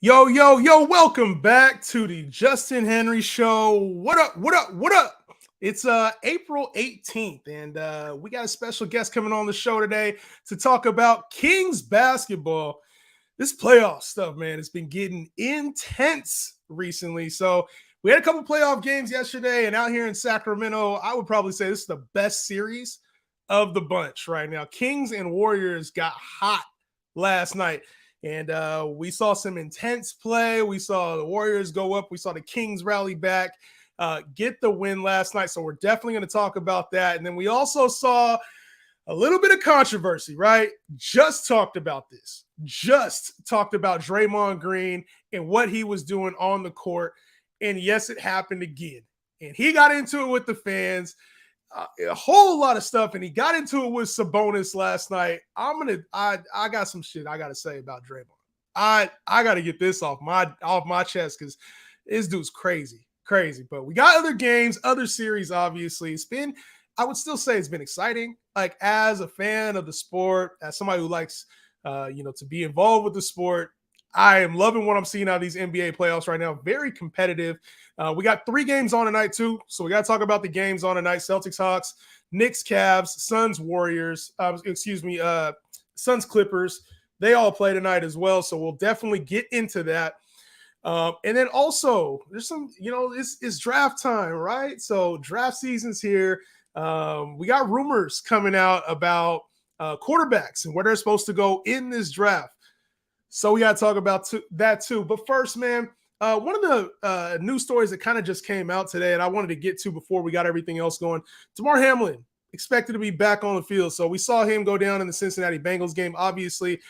Yo, yo, yo, welcome back to the Justin Henry Show. What up, what up, what up? It's April 18th, and we got a special guest coming on the show today to talk about Kings basketball. This playoff stuff, man, it's been getting intense recently. So we had a couple playoff games yesterday, and out here in Sacramento, I would probably say this is the best series of the bunch right now. Kings and Warriors got hot last night. And we saw some intense play. We saw the Warriors go up. We saw the Kings rally back, get the win last night. So we're definitely going to talk about that. And then we also saw a little bit of controversy, right? Just talked about this. Just talked about Draymond Green and what he was doing on the court. And yes, it happened again. And he got into it with the fans. A whole lot of stuff, and he got into it with Sabonis last night. I got some shit I gotta say about Draymond. I gotta get this off my chest because this dude's crazy. But we got other games, other series. Obviously, I would still say it's been exciting. Like as a fan of the sport, as somebody who likes to be involved with the sport, I am loving what I'm seeing out of these NBA playoffs right now. Very competitive. We got 3 games on tonight, too. So we got to talk about the games on tonight. Celtics, Hawks, Knicks, Cavs, Suns, Warriors. Suns, Clippers. They all play tonight as well. So we'll definitely get into that. And then also, there's some, it's draft time, right? So draft season's here. We got rumors coming out about quarterbacks and where they're supposed to go in this draft. So we got to talk about that too. But first, man, one of the news stories that kind of just came out today and I wanted to get to before we got everything else going. Demar Hamlin expected to be back on the field. So we saw him go down in the Cincinnati Bengals game. Obviously,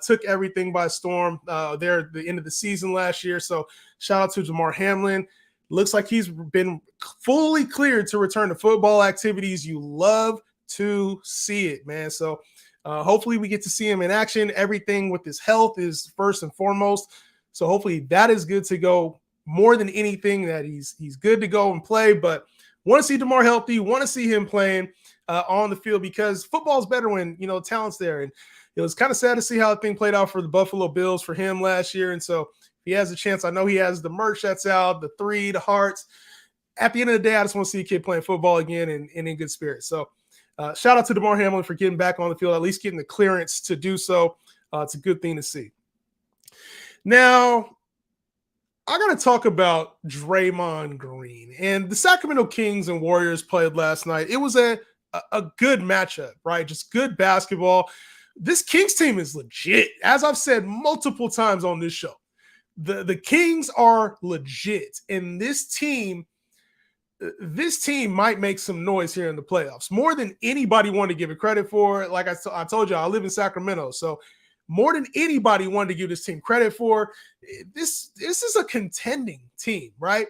took everything by storm there at the end of the season last year. So shout out to Demar Hamlin. Looks like he's been fully cleared to return to football activities. You love to see it, man. So hopefully we get to see him in action. Everything with his health is first and foremost. So hopefully that is good to go. More than anything, that he's good to go and play. But want to see DeMar healthy. Want to see him playing on the field because football is better when talent's there. And it was kind of sad to see how the thing played out for the Buffalo Bills for him last year. And so if he has a chance, I know he has the merch that's out, the 3, the hearts. At the end of the day, I just want to see a kid playing football again and in good spirits. So. Shout out to Demar Hamlin for getting back on the field, at least getting the clearance to do so. It's a good thing to see. Now, I got to talk about Draymond Green. And the Sacramento Kings and Warriors played last night. It was a good matchup, right? Just good basketball. This Kings team is legit. As I've said multiple times on this show, the Kings are legit. And this team might make some noise here in the playoffs, more than anybody wanted to give it credit for. Like I told you, I live in Sacramento, so more than anybody wanted to give this team credit for. This is a contending team, right?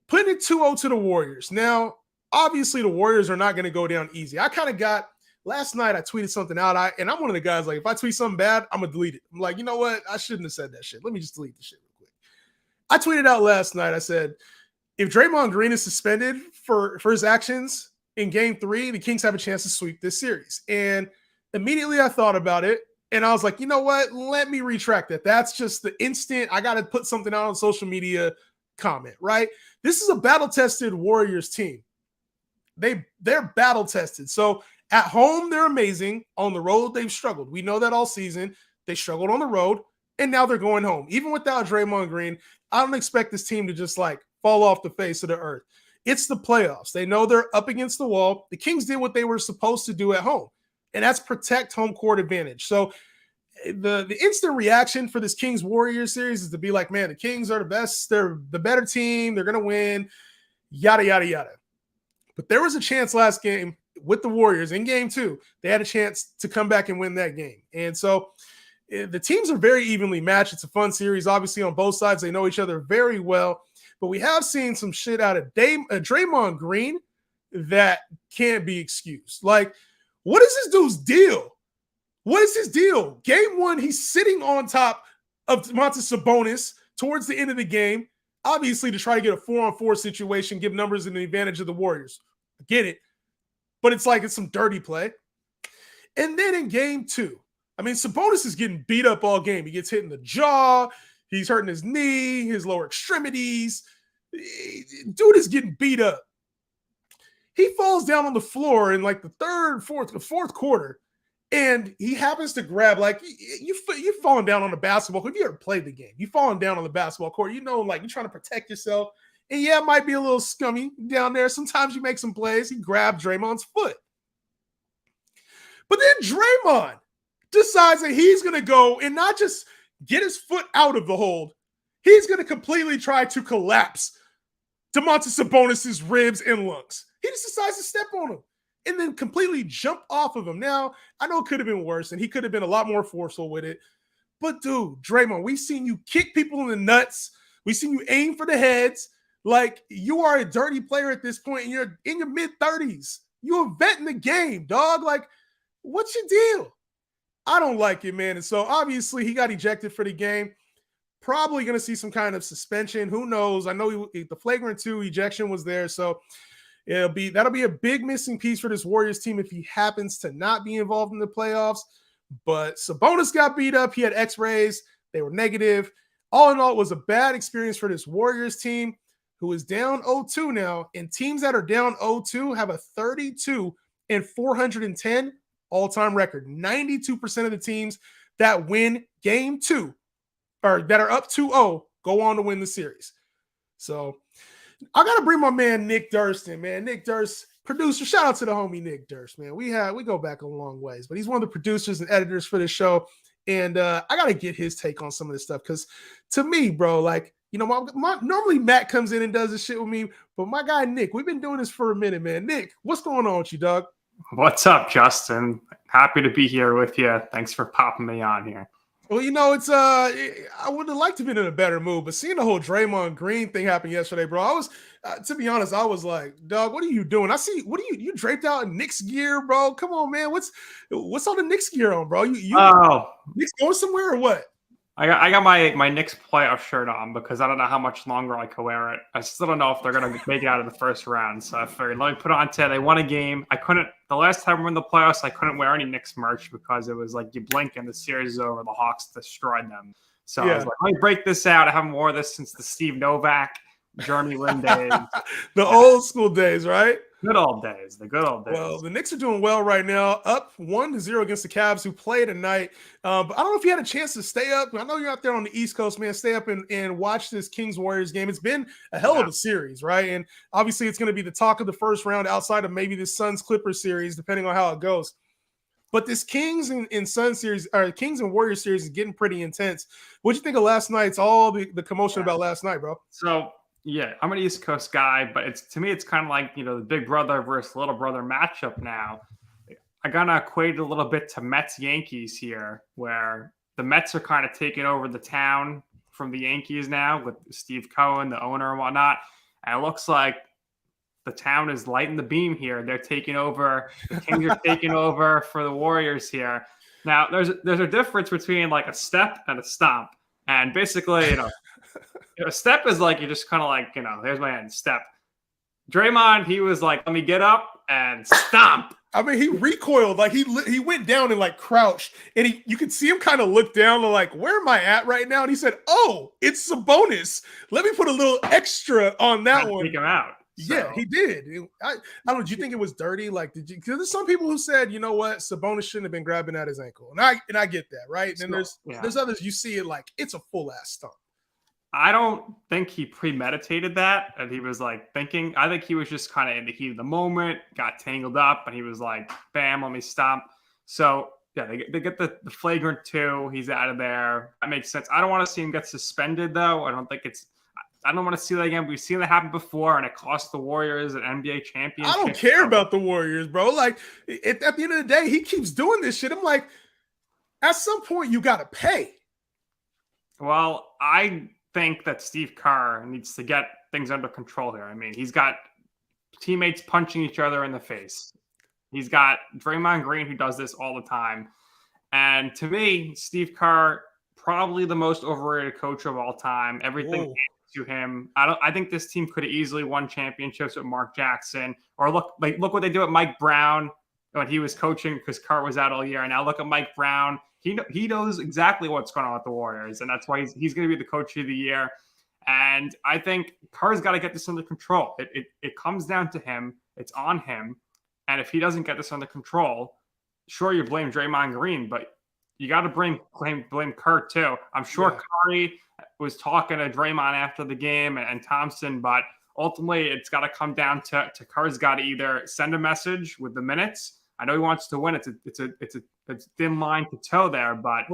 Putting it 2-0 to the Warriors. Now, obviously, the Warriors are not going to go down easy. I kind of got last night. I tweeted something out, and I'm one of the guys like if I tweet something bad, I'm gonna delete it. I'm like, you know what? I shouldn't have said that shit. Let me just delete the shit real quick. I tweeted out last night. I said, if Draymond Green is suspended for his actions in game 3, the Kings have a chance to sweep this series. And immediately I thought about it, and I was like, you know what? Let me retract that. That's just the instant I got to put something out on social media comment, right? This is a battle-tested Warriors team. They're battle-tested. So at home, they're amazing. On the road, they've struggled. We know that all season. They struggled on the road, and now they're going home. Even without Draymond Green, I don't expect this team to just fall off the face of the earth. It's the playoffs. They know they're up against the wall. The Kings did what they were supposed to do at home, and that's protect home court advantage. So the instant reaction for this Kings Warriors series is to be like, man, the Kings are the best. They're the better team. They're going to win, yada, yada, yada. But there was a chance last game with the Warriors in game 2. They had a chance to come back and win that game. And so the teams are very evenly matched. It's a fun series, obviously, on both sides. They know each other very well. But we have seen some shit out of Draymond Green that can't be excused. Like, what is this dude's deal? What is his deal? Game 1, he's sitting on top of Domantas Sabonis towards the end of the game, obviously to try to get a 4-on-4 situation, give numbers an advantage of the Warriors. I get it. But it's like it's some dirty play. And then in game 2, I mean, Sabonis is getting beat up all game. He gets hit in the jaw. He's hurting his knee, his lower extremities. Dude is getting beat up. He falls down on the floor in like the fourth quarter, and he happens to grab, like, you've fallen down on the basketball court. If you ever played the game, you've fallen down on the basketball court, like you're trying to protect yourself. And yeah, it might be a little scummy down there. Sometimes you make some plays. He grabbed Draymond's foot. But then Draymond decides that he's going to go and not just get his foot out of the hold. He's going to completely try to collapse Domantas Sabonis' ribs and lungs. He just decides to step on him and then completely jump off of him. Now, I know it could have been worse, and he could have been a lot more forceful with it. But, dude, Draymond, we've seen you kick people in the nuts. We've seen you aim for the heads. Like, you are a dirty player at this point, and you're in your mid-30s. You're a vet in the game, dog. Like, what's your deal? I don't like it, man. And so, obviously, he got ejected for the game. Probably going to see some kind of suspension. Who knows? I know the flagrant 2 ejection was there, so that'll be a big missing piece for this Warriors team if he happens to not be involved in the playoffs. But Sabonis got beat up. He had x-rays. They were negative. All in all, it was a bad experience for this Warriors team who is down 0-2 now. And teams that are down 0-2 have a 32-410 all-time record. 92% of the teams that win game 2 or that are up 2-0 go on to win the series. So I got to bring my man Nick Durst in, man. Nick Durst, producer. Shout out to the homie Nick Durst, man. We go back a long ways, but he's one of the producers and editors for this show. And I got to get his take on some of this stuff because to me, bro, like, normally Matt comes in and does this shit with me, but my guy Nick, we've been doing this for a minute, man. Nick, what's going on with you, dog? What's up, Justin? Happy to be here with you. Thanks for popping me on here. Well, it's I would have liked to be in a better mood, but seeing the whole Draymond Green thing happen yesterday, bro, I was to be honest, I was like, dog, what are you doing? I see, what are you draped out in Knicks gear, bro? Come on, man, what's all the Knicks gear on, bro? You Knicks going somewhere or what? I got my Knicks playoff shirt on because I don't know how much longer I can wear it. I still don't know if they're gonna make it out of the first round. So I figured let me put it on today. They won a game. The last time we were in the playoffs, I couldn't wear any Knicks merch because it was like you blink and the series is over. The Hawks destroyed them. So I was like, let me break this out. I haven't worn this since the Steve Novak, Jeremy Lin days. The old school days, right? Good old days. The good old days. Well, the Knicks are doing well right now, up 1-0 against the Cavs, who play tonight. But I don't know if you had a chance to stay up. I know you're out there on the East Coast, man. Stay up and watch this Kings-Warriors game. It's been a hell of a series, right? And obviously it's going to be the talk of the first round outside of maybe the Suns-Clippers series, depending on how it goes. But this Kings and Suns series, or Kings and Warriors series is getting pretty intense. What'd you think of last night's, all the commotion about last night, bro? So, yeah, I'm an East Coast guy, but to me, it's kind of like, the big brother versus little brother matchup now. I got to equate it a little bit to Mets-Yankees here, where the Mets are kind of taking over the town from the Yankees now with Steve Cohen, the owner and whatnot. And it looks like the town is lighting the beam here. They're taking over. The Kings are taking over for the Warriors here. Now, there's a difference between like a step and a stomp. And basically, a step is like, you just kind of like, here's my hand, step. Draymond, he was like, let me get up and stomp. I mean, he recoiled, like he went down and like crouched, and you could see him kind of look down and like, where am I at right now? And he said, oh, it's Sabonis. Let me put a little extra on that one. Take him out. So. Yeah, he did. I don't know. Do you think it was dirty? Like, because there's some people who said, you know what, Sabonis shouldn't have been grabbing at his ankle, and I get that, right? And then there's others you see it like it's a full ass stomp. I don't think he premeditated that, and he was like thinking. I think he was just kind of in the heat of the moment, got tangled up, and he was like, "Bam, let me stomp." So yeah, they get the flagrant 2. He's out of there. That makes sense. I don't want to see him get suspended though. I don't want to see that again. We've seen that happen before, and it cost the Warriors an NBA championship. I don't care about the Warriors, bro. Like, at the end of the day, he keeps doing this shit. I'm like, at some point, you got to pay. Well, I think that Steve Kerr needs to get things under control here. I mean, he's got teammates punching each other in the face. He's got Draymond Green, who does this all the time. And to me, Steve Kerr, probably the most overrated coach of all time. Everything to him. I think this team could have easily won championships with Mark Jackson. Or look what they do at Mike Brown. when he was coaching because Kerr was out all year. And now look at Mike Brown. He knows exactly what's going on with the Warriors, and that's why he's going to be the coach of the year. And I think Kerr's got to get this under control. It comes down to him. It's on him. And if he doesn't get this under control, sure, you blame Draymond Green, but you got to blame Kerr too. I'm sure Curry was talking to Draymond after the game and Thompson, but ultimately it's got to come down to Kerr's got to either send a message with the minutes. I know he wants to win. It's a thin line to toe there, but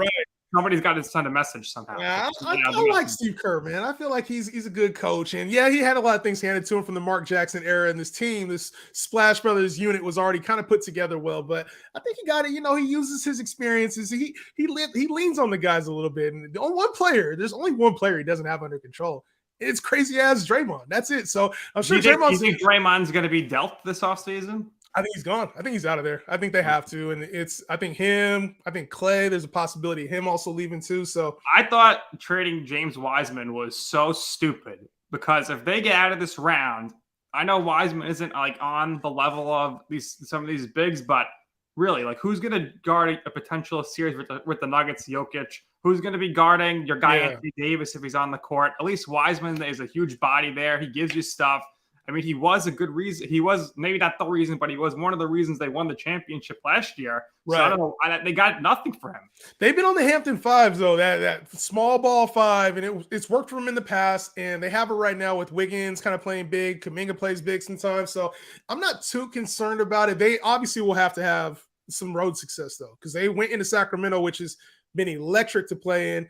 somebody's got to send a message somehow. Yeah, I like Steve Kerr, man. I feel like he's a good coach. And yeah, he had a lot of things handed to him from the Mark Jackson era, and this team, this Splash Brothers unit was already kind of put together well. But I think he got it. He uses his experiences. He leans on the guys a little bit. And there's only one player he doesn't have under control. It's crazy ass Draymond. That's it. So I'm sure you think Draymond's going to be dealt this offseason? I think he's gone. I think he's out of there. I think they have to. And I think Clay, there's a possibility of him also leaving too. So I thought trading James Wiseman was so stupid because if they get out of this round, I know Wiseman isn't like on the level of some of these bigs, but really, like, who's going to guard a potential series with the Nuggets, Jokic? Who's going to be guarding your guy Anthony Davis if he's on the court? At least Wiseman is a huge body there. He gives you stuff. I mean, he was a good reason. He was maybe not the reason, but he was one of the reasons they won the championship last year. Right. So I don't know. They got nothing for him. They've been on the Hampton Fives, though, that small ball five, and it's worked for them in the past, and they have it right now with Wiggins kind of playing big. Kuminga plays big sometimes, so I'm not too concerned about it. They obviously will have to have some road success, though, because they went into Sacramento, which has been electric to play in.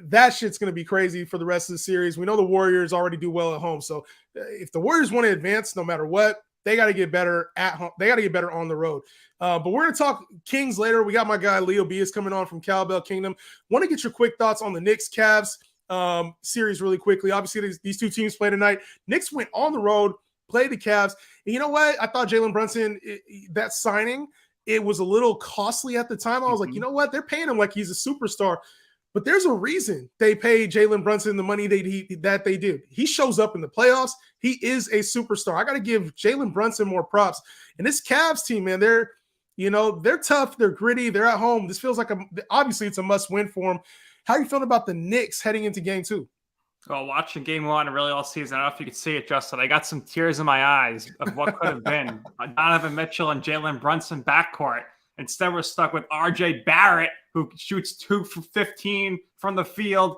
That shit's going to be crazy for the rest of the series. We know the Warriors already do well at home. So if the Warriors want to advance, no matter what, they got to get better at home. They got to get better on the road. But we're going to talk Kings later. We got my guy Leo B is coming on from Cowbell Kingdom. Want to get your quick thoughts on the Knicks-Cavs series really quickly. Obviously, these two teams play tonight. Knicks went on the road, played the Cavs. And you know what? I thought Jalen Brunson, that signing, it was a little costly at the time. I was like, you know what? They're paying him like he's a superstar. But there's a reason they paid Jalen Brunson the money that they did. He shows up in the playoffs. He is a superstar. I got to give Jalen Brunson more props. And this Cavs team, man, they're tough. They're gritty. They're at home. This feels like obviously it's a must win for them. How are you feeling about the Knicks heading into game 2? Well, watching game 1 really all season, I don't know if you could see it, Justin. I got some tears in my eyes of what could have been. Donovan Mitchell and Jalen Brunson backcourt. Instead, we're stuck with RJ Barrett, who shoots 2 for 15 from the field.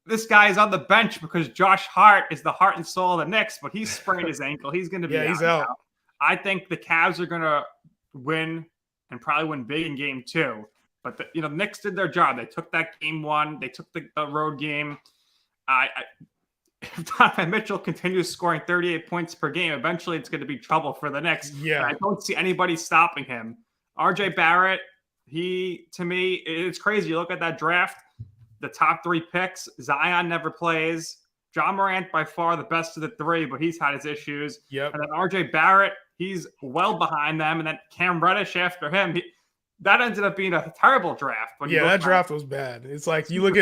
This guy is on the bench because Josh Hart is the heart and soul of the Knicks, but he's sprained his ankle. He's going to be he's out. I think the Cavs are going to win and probably win big in game 2. But the Knicks did their job. They took that game 1. They took the road game. If Donovan Mitchell continues scoring 38 points per game, eventually it's going to be trouble for the Knicks. Yeah, and I don't see anybody stopping him. RJ Barrett, to me, it's crazy. You look at that draft, the top 3 picks, Zion never plays. John Morant, by far the best of the 3, but he's had his issues. Yep. And then RJ Barrett, he's well behind them. And then Cam Reddish after him. That ended up being a terrible draft. That draft was bad. It's like you look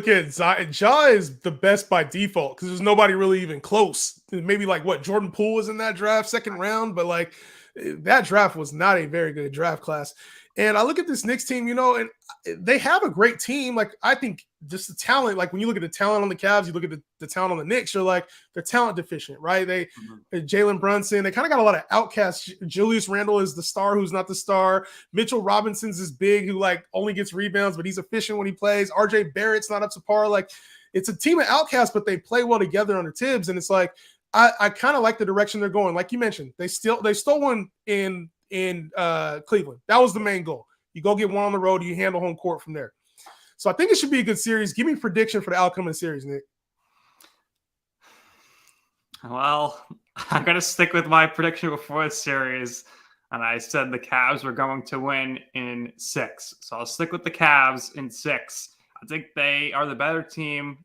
at Zion. Ja is the best by default because there's nobody really even close. Maybe like Jordan Poole was in that draft, second round, but like that draft was not a very good draft class. And I look at this Knicks team, and they have a great team. Like, I think just the talent, like when you look at the talent on the Cavs, you look at the talent on the Knicks, you're like, they're talent deficient, right? Jalen Brunson, they kind of got a lot of outcasts. Julius Randle is the star who's not the star. Mitchell Robinson's is big, who like only gets rebounds, but he's efficient when he plays. RJ Barrett's not up to par. Like, it's a team of outcasts, but they play well together under Tibbs. And it's like, I kind of like the direction they're going. Like you mentioned, they stole one in Cleveland. That was the main goal. You go get one on the road, you handle home court from there. So I think it should be a good series. Give me a prediction for the outcome of the series, Nick. Well, I'm going to stick with my prediction before the series, and I said the Cavs were going to win in 6. So I'll stick with the Cavs in 6. I think they are the better team.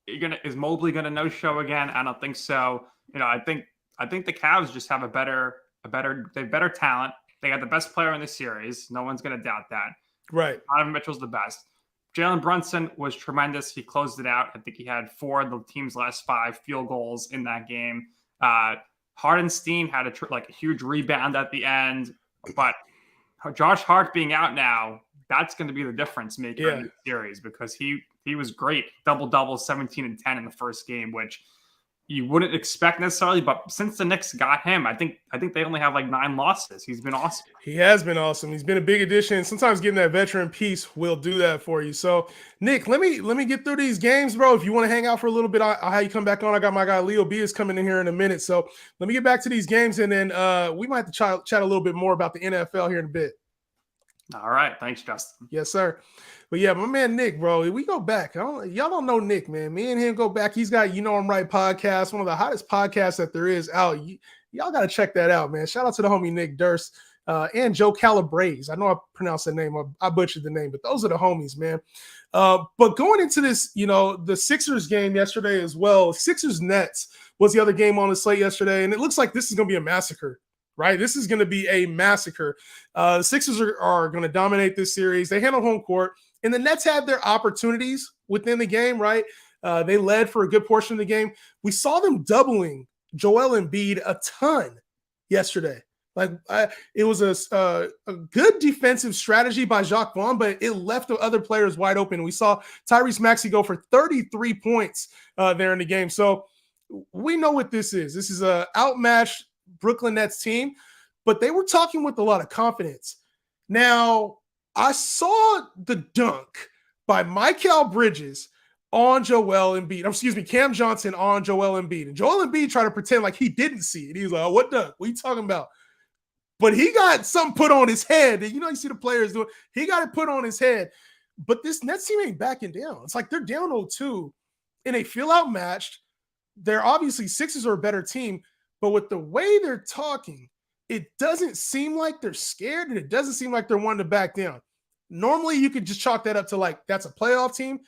Is Mobley going to no-show again? I don't think so. I think the Cavs just have they have better talent. They got the best player in the series. No one's going to doubt that. Right. Donovan Mitchell's the best. Jalen Brunson was tremendous. He closed it out. I think he had 4 of the team's last 5 field goals in that game. Hardenstein had a huge rebound at the end, but Josh Hart being out now, that's going to be the difference maker in Yeah. the series, because he was great. Double, 17 and 10 in the first game, which you wouldn't expect necessarily, but since the Knicks got him, I think they only have like 9 losses. He's been awesome. He has been awesome. He's been a big addition. Sometimes getting that veteran piece will do that for you. So, Nick, let me get through these games, bro. If you want to hang out for a little bit, I'll have you come back on. I got my guy Leo B is coming in here in a minute. So let me get back to these games, and then we might have to chat a little bit more about the NFL here in a bit. All right. Thanks, Justin. Yes, sir. But yeah, my man Nick, bro, we go back. Y'all don't know Nick, man. Me and him go back. He's got You Know I'm Right podcast, one of the hottest podcasts that there is out. Y'all got to check that out, man. Shout out to the homie Nick Durst and Joe Calabrese. I know I pronounced the name. I butchered the name, but those are the homies, man. But going into this, the Sixers game yesterday as well, Sixers Nets was the other game on the slate yesterday, and it looks like this is going to be a massacre. Right? This is going to be a massacre. The Sixers are going to dominate this series. They handled home court, and the Nets had their opportunities within the game, right? They led for a good portion of the game. We saw them doubling Joel Embiid a ton yesterday. It was a good defensive strategy by Jacques Vaughn, but it left the other players wide open. We saw Tyrese Maxey go for 33 points there in the game. So we know what this is. This is a outmatched Brooklyn Nets team, but they were talking with a lot of confidence. Now, I saw the dunk by Mikal Bridges on Joel Embiid. Cam Johnson on Joel Embiid. And Joel Embiid tried to pretend like he didn't see it. He was like, oh, what dunk? What are you talking about? But he got something put on his head. And you see the players do it. He got it put on his head. But this Nets team ain't backing down. It's like they're down 0-2, and they feel outmatched. They're obviously Sixers are a better team. But with the way they're talking, it doesn't seem like they're scared, and it doesn't seem like they're wanting to back down. Normally, you could just chalk that up to like that's a playoff team,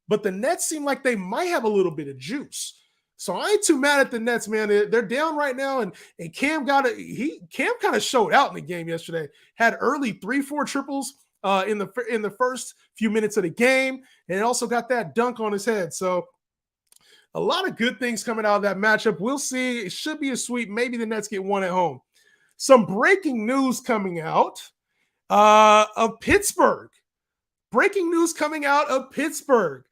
but the Nets seem like they might have a little bit of juice. So I ain't too mad at the Nets, man. They're down right now, and Cam Cam kind of showed out in the game yesterday. Had early 3-4 triples in the first few minutes of the game, and also got that dunk on his head. So a lot of good things coming out of that matchup. We'll see. It should be a sweep. Maybe the Nets get one at home. Some breaking news coming out of Pittsburgh. Breaking news coming out of Pittsburgh.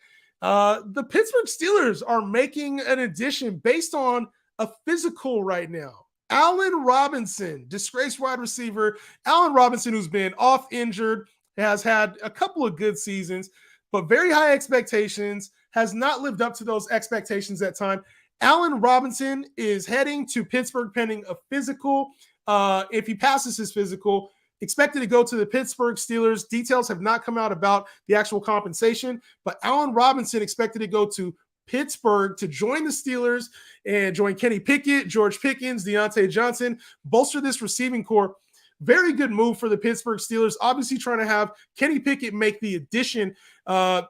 The Pittsburgh Steelers are making an addition based on a physical right now. Allen Robinson, disgraced wide receiver. Allen Robinson, who's been off injured, has had a couple of good seasons, but very high expectations, has not lived up to those expectations at time. Allen Robinson is heading to Pittsburgh pending a physical. If he passes his physical, expected to go to the Pittsburgh Steelers. Details have not come out about the actual compensation, but Allen Robinson expected to go to Pittsburgh to join the Steelers and join Kenny Pickett, George Pickens, Deontay Johnson, bolster this receiving corps. Very good move for the Pittsburgh Steelers. Obviously, trying to have Kenny Pickett make the addition, the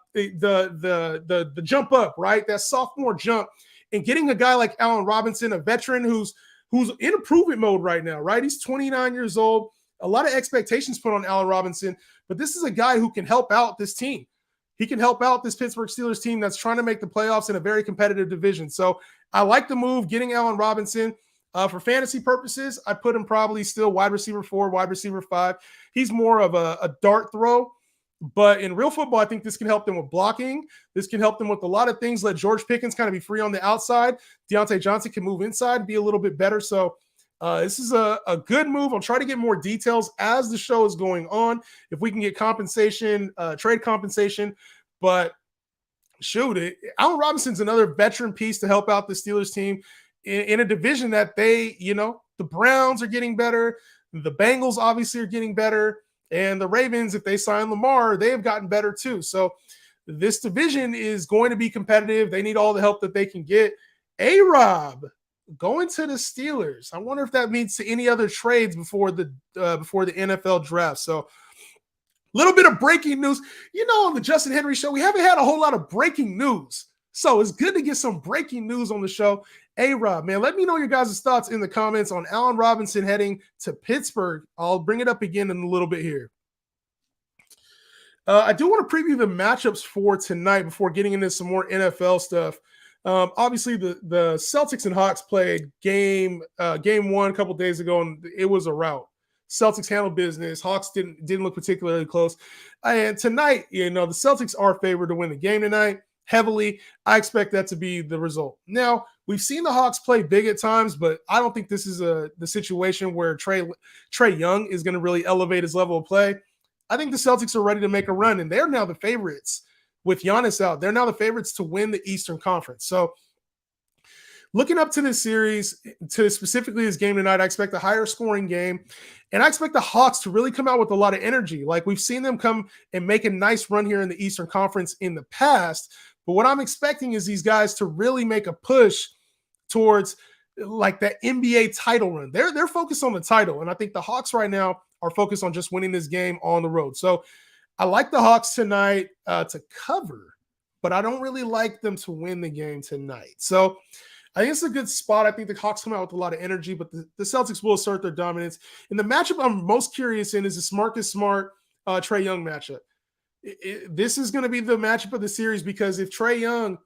jump up, right? That sophomore jump, and getting a guy like Allen Robinson, a veteran who's in improvement mode right now, right? He's 29 years old. A lot of expectations put on Allen Robinson, but this is a guy who can help out this team. He can help out this Pittsburgh Steelers team that's trying to make the playoffs in a very competitive division. So I like the move, getting Allen Robinson. For fantasy purposes, I put him probably still wide receiver 4, wide receiver 5. He's more of a dart throw, but in real football, I think this can help them with blocking. This can help them with a lot of things. Let George Pickens kind of be free on the outside. Deontay Johnson can move inside and be a little bit better. So this is a good move. I'll try to get more details as the show is going on, if we can get compensation, trade compensation. But shoot, Allen Robinson's another veteran piece to help out the Steelers team in a division that the Browns are getting better. The Bengals obviously are getting better. And the Ravens, if they sign Lamar, they have gotten better too. So this division is going to be competitive. They need all the help that they can get. A-Rob going to the Steelers. I wonder if that means to any other trades before the NFL draft. So a little bit of breaking news. On the Justin Henry Show, we haven't had a whole lot of breaking news. So it's good to get some breaking news on the show. A-Rob, man, let me know your guys' thoughts in the comments on Allen Robinson heading to Pittsburgh. I'll bring it up again in a little bit here. I do want to preview the matchups for tonight before getting into some more NFL stuff. Obviously, the Celtics and Hawks played game one a couple days ago, and it was a rout. Celtics handled business. Hawks didn't look particularly close. And tonight, the Celtics are favored to win the game tonight heavily. I expect that to be the result. Now, we've seen the Hawks play big at times, but I don't think this is the situation where Trae Young is going to really elevate his level of play. I think the Celtics are ready to make a run, and they're now the favorites with Giannis out. They're now the favorites to win the Eastern Conference. So looking up to this series, to specifically this game tonight, I expect a higher scoring game, and I expect the Hawks to really come out with a lot of energy. Like we've seen them come and make a nice run here in the Eastern Conference in the past, but what I'm expecting is these guys to really make a push towards like that NBA title run. They're focused on the title, and I think the Hawks right now are focused on just winning this game on the road. So I like the Hawks tonight to cover, but I don't really like them to win the game tonight. So I think it's a good spot. I think the Hawks come out with a lot of energy, but the Celtics will assert their dominance. And the matchup I'm most curious in is this Marcus Smart, Trae Young matchup. This is going to be the matchup of the series because if Trae Young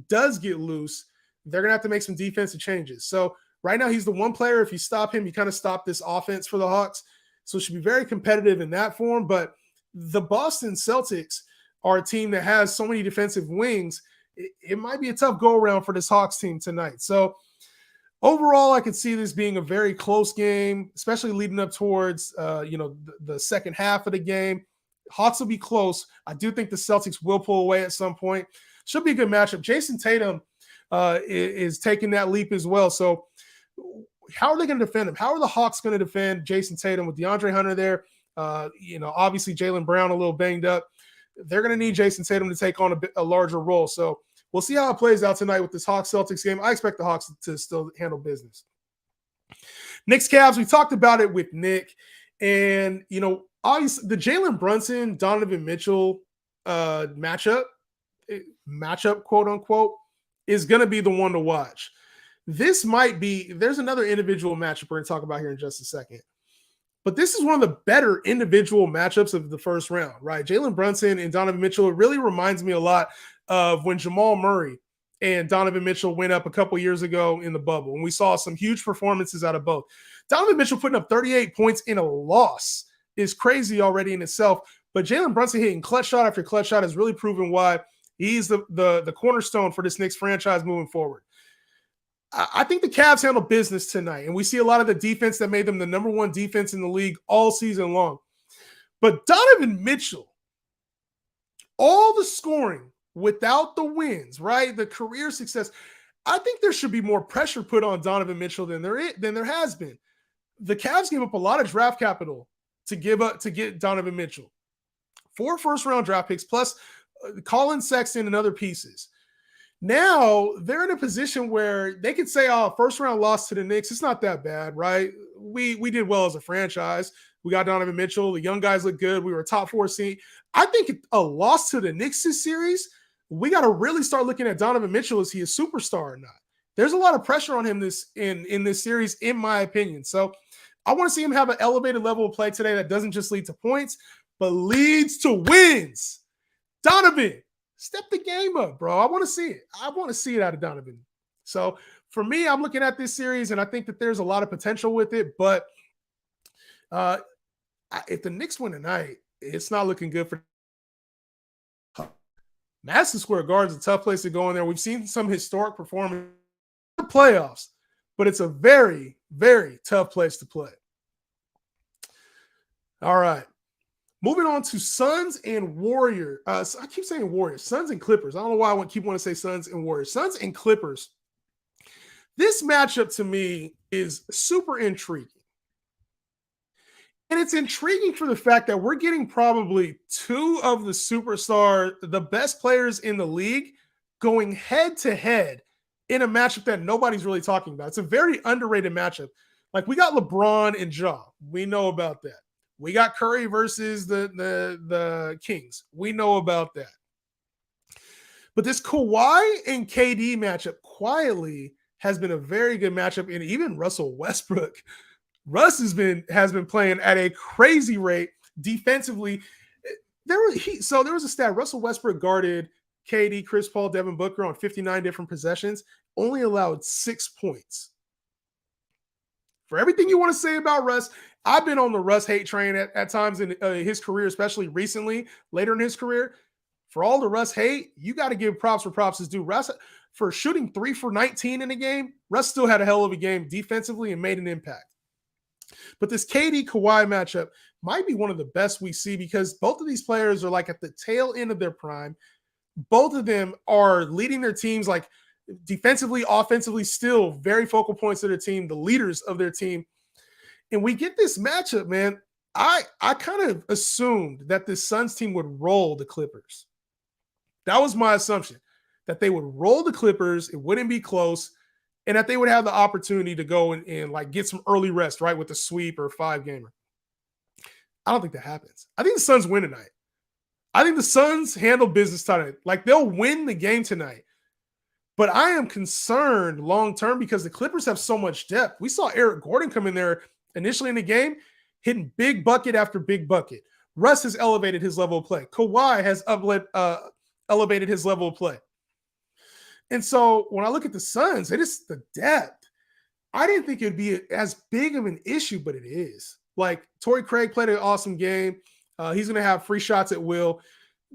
does get loose, they're going to have to make some defensive changes. So right now he's the one player. If you stop him, you kind of stop this offense for the Hawks. So it should be very competitive in that form. But the Boston Celtics are a team that has so many defensive wings. It might be a tough go-around for this Hawks team tonight. So overall, I could see this being a very close game, especially leading up towards, the second half of the game. Hawks will be close. I do think the Celtics will pull away at some point. Should be a good matchup. Jason Tatum is taking that leap as well. So how are they going to defend him? How are the Hawks going to defend Jason Tatum with DeAndre Hunter there? Obviously Jaylen Brown a little banged up. They're going to need Jason Tatum to take on a larger role. So we'll see how it plays out tonight with this Hawks-Celtics game. I expect the Hawks to still handle business. Knicks-Cavs, we talked about it with Nick. And, obviously the Jalen Brunson, Donovan Mitchell matchup, quote unquote, is going to be the one to watch. There's another individual matchup we're going to talk about here in just a second. But this is one of the better individual matchups of the first round, right? Jalen Brunson and Donovan Mitchell, it really reminds me a lot of when Jamal Murray and Donovan Mitchell went up a couple years ago in the bubble, and we saw some huge performances out of both. Donovan Mitchell putting up 38 points in a loss is crazy already in itself, but Jalen Brunson hitting clutch shot after clutch shot has really proven why he's the cornerstone for this Knicks franchise moving forward. I think the Cavs handle business tonight, and we see a lot of the defense that made them the number one defense in the league all season long. But Donovan Mitchell, all the scoring without the wins, right? The career success. I think there should be more pressure put on Donovan Mitchell than there has been. The Cavs gave up a lot of draft capital to get Donovan Mitchell. 4 first-round draft picks plus Colin Sexton and other pieces. Now they're in a position where they could say, first round loss to the Knicks. It's not that bad, right? We did well as a franchise. We got Donovan Mitchell. The young guys look good. We were a top 4 seed. I think a loss to the Knicks this series, we got to really start looking at Donovan Mitchell. Is he a superstar or not? There's a lot of pressure on him in this series, in my opinion. So I want to see him have an elevated level of play today that doesn't just lead to points, but leads to wins. Donovan, step the game up, bro. I want to see it. I want to see it out of Donovan. So for me, I'm looking at this series, and I think that there's a lot of potential with it. But if the Knicks win tonight, it's not looking good for Madison Square Garden's a tough place to go in there. We've seen some historic performance in the playoffs, but it's a very, very tough place to play. All right. Moving on to Suns and Warriors. I keep saying Warriors. Suns and Clippers. I don't know why I keep wanting to say Suns and Warriors. Suns and Clippers. This matchup to me is super intriguing. And it's intriguing for the fact that we're getting probably 2 of the best players in the league going head-to-head in a matchup that nobody's really talking about. It's a very underrated matchup. Like, we got LeBron and Ja. We know about that. We got Curry versus the Kings. We know about that. But this Kawhi and KD matchup quietly has been a very good matchup. And even Russell Westbrook. Russ has been playing at a crazy rate defensively. There was a stat. Russell Westbrook guarded KD, Chris Paul, Devin Booker on 59 different possessions, only allowed 6 points. For everything you want to say about Russ, I've been on the Russ hate train at times in his career, especially recently, later in his career. For all the Russ hate, you got to give props where props is due. Russ, for shooting 3 for 19 in a game, Russ still had a hell of a game defensively and made an impact. But this KD Kawhi matchup might be one of the best we see because both of these players are like at the tail end of their prime. Both of them are leading their teams like defensively, offensively, still very focal points of their team, the leaders of their team. And we get this matchup, man. I kind of assumed that this Suns team would roll the Clippers. That was my assumption, that they would roll the Clippers, it wouldn't be close, and that they would have the opportunity to go and like get some early rest, right, with a sweep or a 5-gamer. I don't think that happens. I think the Suns win tonight. I think the Suns handle business tonight. Like, they'll win the game tonight. But I am concerned long-term because the Clippers have so much depth. We saw Eric Gordon come in there initially in the game, hitting big bucket after big bucket. Russ has elevated his level of play. Kawhi has elevated his level of play. And so when I look at the Suns, it is the depth. I didn't think it would be as big of an issue, but it is. Like, Torrey Craig played an awesome game. He's going to have free shots at will.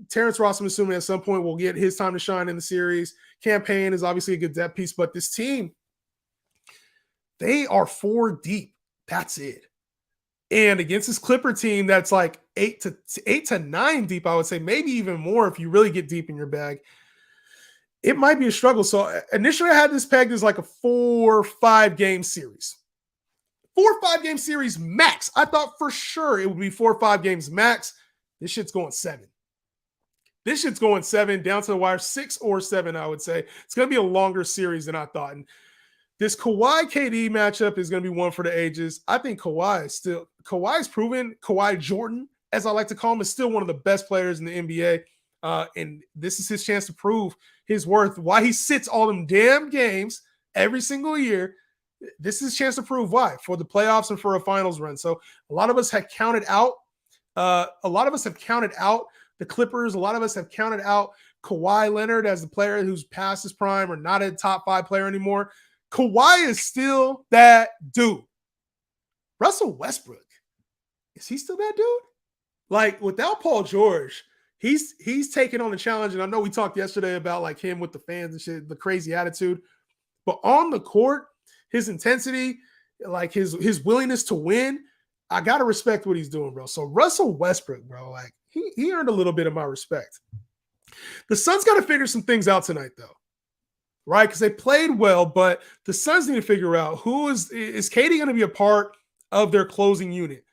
Terrence Ross, I'm assuming at some point will get his time to shine in the series. Campaign is obviously a good depth piece, but this team, they are 4 deep. That's it. And against this Clipper team that's like 8 to 9 deep, I would say, maybe even more if you really get deep in your bag, it might be a struggle. So initially I had this pegged as like a 4 or 5 game series. 4 or 5 game series max. I thought for sure it would be 4 or 5 games max. This shit's going 7. This shit's going 7 down to the wire, 6 or 7, I would say. It's going to be a longer series than I thought. And this Kawhi KD matchup is going to be one for the ages. I think Kawhi's proven, Kawhi Jordan, as I like to call him, is still one of the best players in the NBA. And this is his chance to prove his worth. Why he sits all them damn games every single year. This is his chance to prove why for the playoffs and for a finals run. So a lot of us have counted out. The Clippers. A lot of us have counted out Kawhi Leonard as the player who's past his prime or not a top 5 player anymore. Kawhi is still that dude. Russell Westbrook, is he still that dude? Like, without Paul George, he's taking on the challenge. And I know we talked yesterday about like him with the fans and shit, the crazy attitude. But on the court, his intensity, like his willingness to win, I gotta respect what he's doing, bro. So Russell Westbrook, bro, like he earned a little bit of my respect. The Suns got to figure some things out tonight, though, right? Because they played well, but the Suns need to figure out who is KD going to be a part of their closing unit?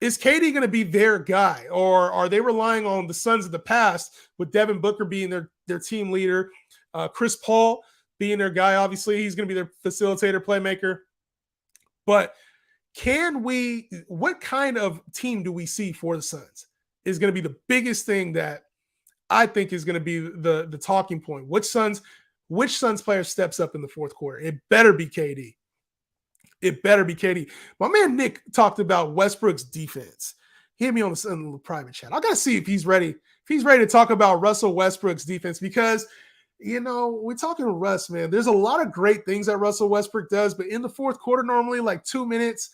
Is KD going to be their guy, or are they relying on the Suns of the past with Devin Booker being their team leader, Chris Paul being their guy? Obviously, he's going to be their facilitator, playmaker. But what kind of team do we see for the Suns is going to be the biggest thing that I think is going to be the talking point. Which Suns player steps up in the fourth quarter? It better be KD. It better be KD. My man Nick talked about Westbrook's defense. He hit me on the private chat. I got to see if he's ready. If he's ready to talk about Russell Westbrook's defense, because, you know, we're talking to Russ, man. There's a lot of great things that Russell Westbrook does, but in the fourth quarter, normally like 2 minutes,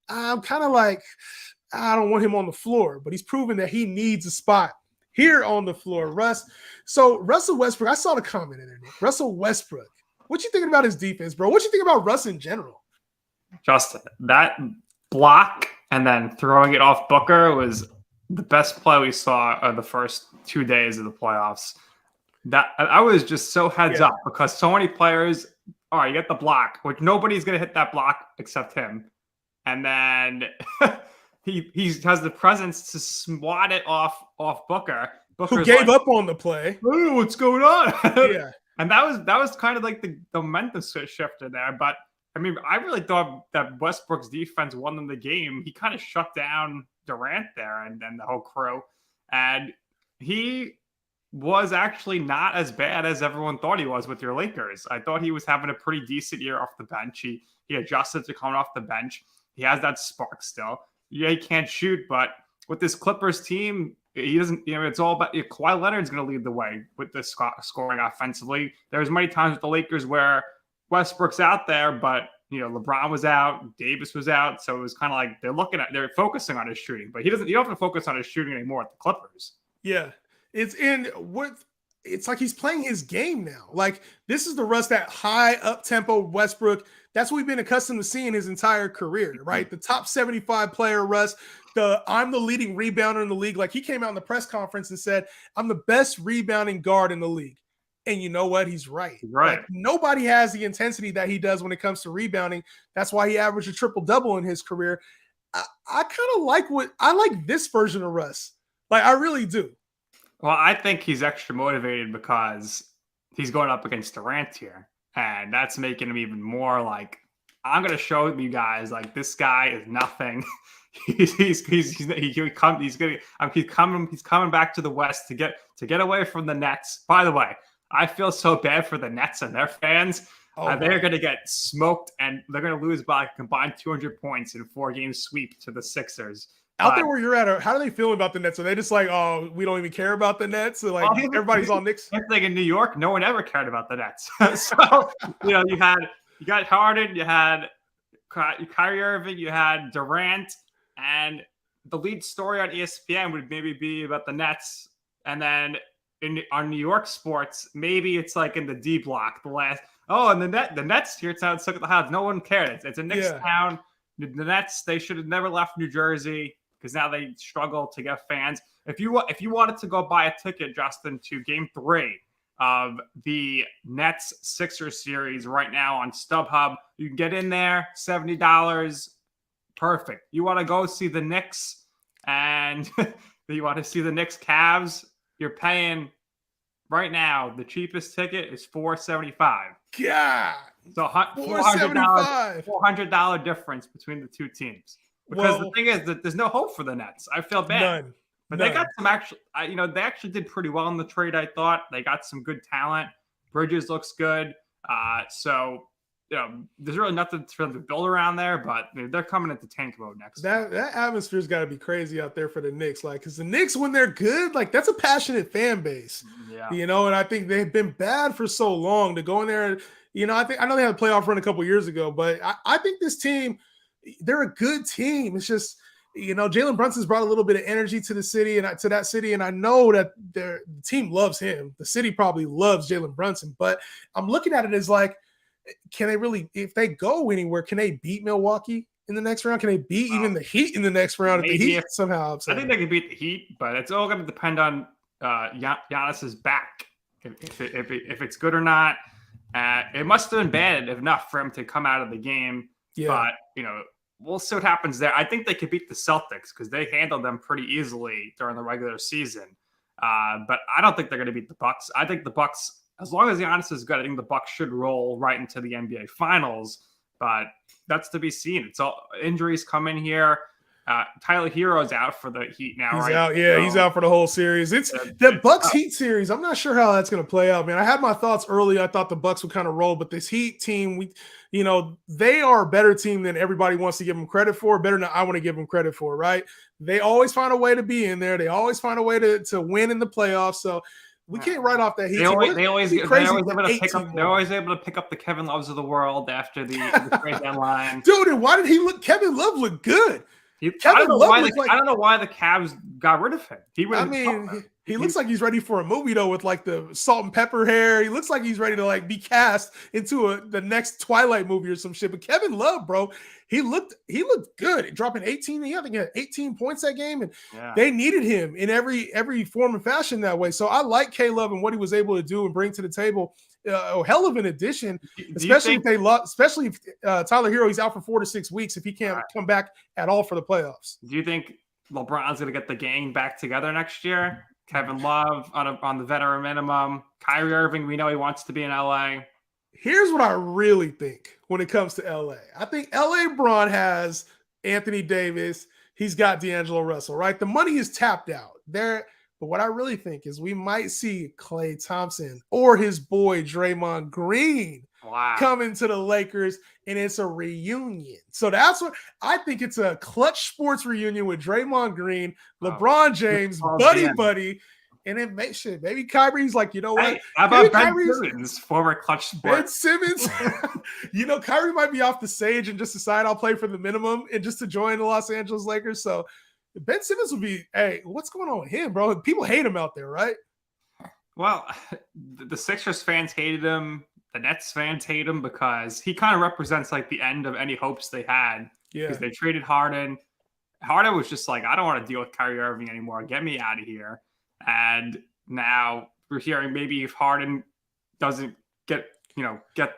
I'm kind of like, I don't want him on the floor, but he's proven that he needs a spot here on the floor, Russ. So Russell Westbrook, I saw the comment in there, Nick. Russell Westbrook, what you thinking about his defense, bro? What you think about Russ in general? Just that block and then throwing it off Booker was the best play we saw the first 2 days of the playoffs. That I was just so heads up because so many players, all right, you get the block, which nobody's going to hit that block except him. And then he has the presence to swat it off Booker. Who gave up on the play. Oh, what's going on? Yeah. And that was kind of like the momentum shifter there. But I mean, I really thought that Westbrook's defense won them the game. He kind of shut down Durant there and then the whole crew. And he was actually not as bad as everyone thought he was with your Lakers. I thought he was having a pretty decent year off the bench. He adjusted to coming off the bench. He has that spark still. Yeah, he can't shoot, but with this Clippers team, he doesn't, you know, it's all about Kawhi Leonard's going to lead the way with the scoring offensively. There's many times with the Lakers where Westbrook's out there, but LeBron was out, Davis was out, so it was kind of like they're focusing on his shooting, but you don't have to focus on his shooting anymore at the Clippers. Yeah, it's like he's playing his game now. Like, this is the Russ, that high up tempo Westbrook. That's what we've been accustomed to seeing his entire career, right? The top 75 player, Russ. I'm the leading rebounder in the league. Like, he came out in the press conference and said, I'm the best rebounding guard in the league. And you know what? He's right. Right. Like, nobody has the intensity that he does when it comes to rebounding. That's why he averaged a triple-double in his career. I kind of like this version of Russ. Like, I really do. Well, I think he's extra motivated because he's going up against Durant here. And that's making him even more like, I'm going to show you guys, like, this guy is nothing. He's coming back to the West to get away from the Nets. By the way, I feel so bad for the Nets and their fans. They're going to get smoked, and they're going to lose by a combined 200 points in a 4-game sweep to the Sixers. Out there where you're at, how do they feel about the Nets? Are they just like, oh, we don't even care about the Nets? So, like, everybody's on Knicks. I think in New York, no one ever cared about the Nets. So, you got Harden, you had Kyrie Irving, you had Durant, and the lead story on ESPN would maybe be about the Nets. And then on New York sports, maybe it's like in the D block, and the Nets here took at the house. No one cared. It's a Knicks town. The Nets, they should have never left New Jersey because now they struggle to get fans. If you wanted to go buy a ticket, Justin, to Game 3 of the Nets Sixers series right now on StubHub, you can get in there, $70. Perfect. You want to go see the Knicks and you want to see the Knicks Cavs, you're paying right now, the cheapest ticket is $475. God. So $400 difference between the two teams. Because the thing is that there's no hope for the Nets. I feel bad. But they got some they actually did pretty well in the trade, I thought. They got some good talent. Bridges looks good. So there's really nothing for them to build around there, but they're coming into tank mode next. That atmosphere's got to be crazy out there for the Knicks. Like, because the Knicks, when they're good, like, that's a passionate fan base. Yeah. And I think they've been bad for so long to go in there. I know they had a playoff run a couple years ago, but I think this team, they're a good team. It's just, Jalen Brunson's brought a little bit of energy to the city and to that city, and I know that the team loves him. The city probably loves Jalen Brunson, but I'm looking at it as like, can they really, if they go anywhere, can they beat Milwaukee in the next round? Can they beat even the Heat in the next round if the Heat somehow upset? I think they can beat the Heat, but it's all going to depend on Giannis's back. If it's good or not. It must have been bad enough for him to come out of the game. Yeah. But, we'll see what happens there. I think they could beat the Celtics because they handled them pretty easily during the regular season. But I don't think they're going to beat the Bucks. I think the Bucks, as long as Giannis is good, I think the Bucks should roll right into the NBA Finals. But that's to be seen. It's all injuries come in here. Tyler Hero's out for the Heat now, he's right? Out, yeah, he's out for the whole series. It's the Bucks Heat series. I'm not sure how that's going to play out, man. I had my thoughts early. I thought the Bucks would kind of roll, but this Heat team, they are a better team than everybody wants to give them credit for. Better than I want to give them credit for, right? They always find a way to be in there. They always find a way to win in the playoffs. So we can't write off that Heat. They're always able to pick up the Kevin Loves of the world after the trade deadline. Dude, and why did he look? Kevin Love looked good. I don't know why the Cavs got rid of him. He looks like he's ready for a movie though, with like the salt and pepper hair. He looks like he's ready to like be cast into the next Twilight movie or some shit. But Kevin Love, bro, he looked good, dropping 18. I think he had 18 points that game, and they needed him in every form and fashion that way. So I like K Love and what he was able to do and bring to the table. A hell of an addition, especially if Tyler Hero, he's out for 4 to 6 weeks if he can't come back at all for the playoffs. Do you think LeBron's going to get the gang back together next year? Kevin Love on the veteran minimum. Kyrie Irving, we know he wants to be in LA. Here's what I really think when it comes to LA. I think LA Bron has Anthony Davis. He's got D'Angelo Russell, right? The money is tapped out there. But what I really think is we might see Klay Thompson or his boy Draymond Green coming to the Lakers, and it's a reunion. So that's what I think. It's a clutch sports reunion with Draymond Green, LeBron James, buddy, And it makes shit. Maybe Kyrie's like, you know what? Hey, how Maybe about Ben Kyrie's Simmons, former clutch Ben sport? Simmons. You know, Kyrie might be off the stage and just decide I'll play for the minimum and just to join the Los Angeles Lakers. So Ben Simmons would be, hey, what's going on with him, bro? People hate him out there, right? Well, the Sixers fans hated him. The Nets fans hate him because he kind of represents like the end of any hopes they had. Yeah. Because they traded Harden. Harden was just like, I don't want to deal with Kyrie Irving anymore. Get me out of here. And now we're hearing maybe if Harden doesn't get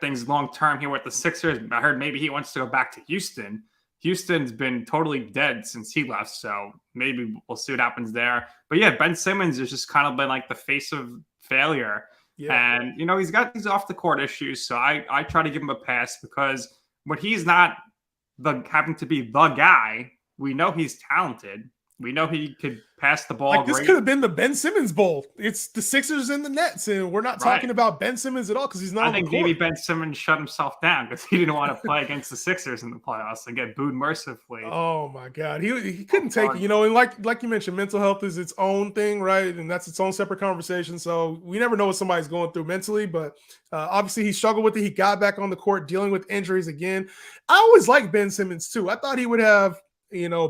things long term here with the Sixers, I heard maybe he wants to go back to Houston. Houston's been totally dead since he left, so maybe we'll see what happens there. But yeah, Ben Simmons has just kind of been like the face of failure. Yeah. And, he's got these off the court issues, so I try to give him a pass because when he's not having to be the guy, we know he's talented. We know he could pass the ball. Like this could have been the Ben Simmons Bowl. It's the Sixers and the Nets, and we're not talking about Ben Simmons at all because he's not. I think maybe Ben Simmons shut himself down because he didn't want to play against the Sixers in the playoffs and get booed mercifully. Oh my God, he couldn't take it. And like you mentioned, mental health is its own thing, right? And that's its own separate conversation. So we never know what somebody's going through mentally, but obviously he struggled with it. He got back on the court dealing with injuries again. I always liked Ben Simmons too. I thought he would have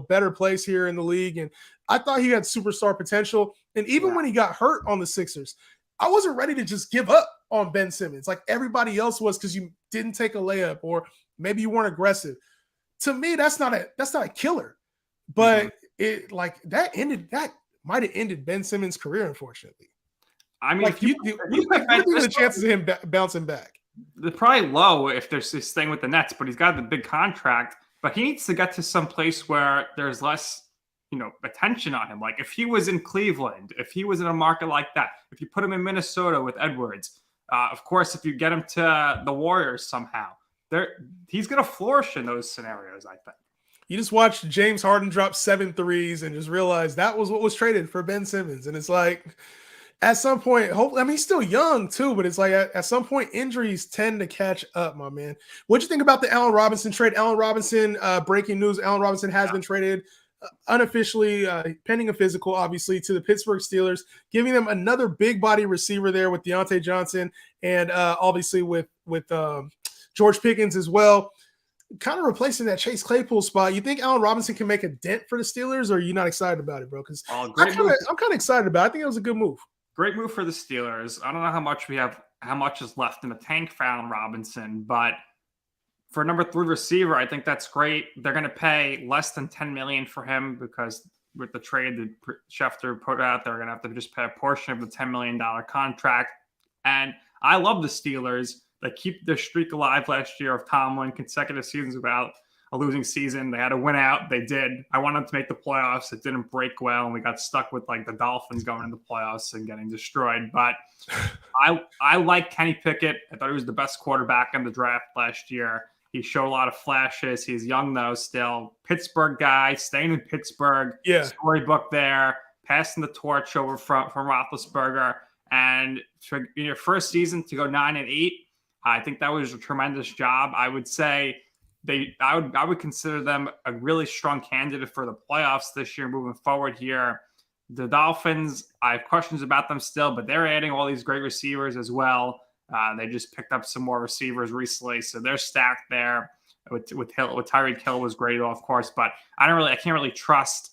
better place here in the league. And I thought he had superstar potential. And even when he got hurt on the Sixers, I wasn't ready to just give up on Ben Simmons like everybody else was because you didn't take a layup or maybe you weren't aggressive. To me, that's not a killer. But it that might have ended Ben Simmons' career, unfortunately. I mean, what do you think the chances of him bouncing back? They're probably low if there's this thing with the Nets, but he's got the big contract. But he needs to get to some place where there's less, attention on him. Like if he was in Cleveland, if he was in a market like that, if you put him in Minnesota with Edwards, of course, if you get him to the Warriors somehow, he's going to flourish in those scenarios, I think. You just watched James Harden drop 7 threes and just realize that was what was traded for Ben Simmons. And it's like, at some point, he's still young too, but it's like at some point, injuries tend to catch up, my man. What'd you think about the Allen Robinson trade? Allen Robinson, breaking news, Allen Robinson has been traded unofficially, pending a physical, obviously, to the Pittsburgh Steelers, giving them another big body receiver there with Deontay Johnson and obviously with George Pickens as well. Kind of replacing that Chase Claypool spot. You think Allen Robinson can make a dent for the Steelers, or are you not excited about it, bro? Because I'm kind of excited about it. I think it was a good move. Great move for the Steelers. I don't know how much is left in the tank for Allen Robinson, but for number 3 receiver, I think that's great. They're going to pay less than $10 million for him because with the trade that Schefter put out, they're going to have to just pay a portion of the $10 million contract. And I love the Steelers. They keep their streak alive last year of Tomlin, consecutive seasons without a losing season. They had to win out. They did. I wanted to make the playoffs. It didn't break well, and we got stuck with like the Dolphins going into the playoffs and getting destroyed. But I like Kenny Pickett. I thought he was the best quarterback in the draft last year. He showed a lot of flashes. He's young though, still. Pittsburgh guy, staying in Pittsburgh. Yeah. Storybook there, passing the torch over from Roethlisberger. And for your first season to go 9-8, I think that was a tremendous job. I would say I would consider them a really strong candidate for the playoffs this year moving forward here. The Dolphins, I have questions about them still, but they're adding all these great receivers as well. They just picked up some more receivers recently, so they're stacked there. With Tyreek Hill was great, of course, but I can't really trust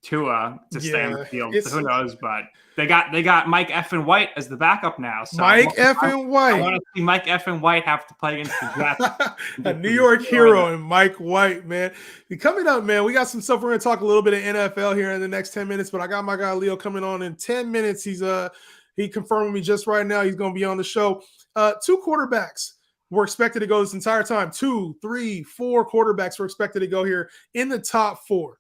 Tua to stay on the field. So who knows? But they got Mike Effin White as the backup now. So Mike Effin White. I want to see Mike Effin White have to play against the Jets. A New York hero and Mike White, man. Coming up, man, we got some stuff. We're going to talk a little bit of NFL here in the next 10 minutes, but I got my guy Leo coming on in 10 minutes. He confirmed with me just right now. He's going to be on the show. 2 quarterbacks were expected to go this entire time. 2, 3, 4 quarterbacks were expected to go here in the top 4.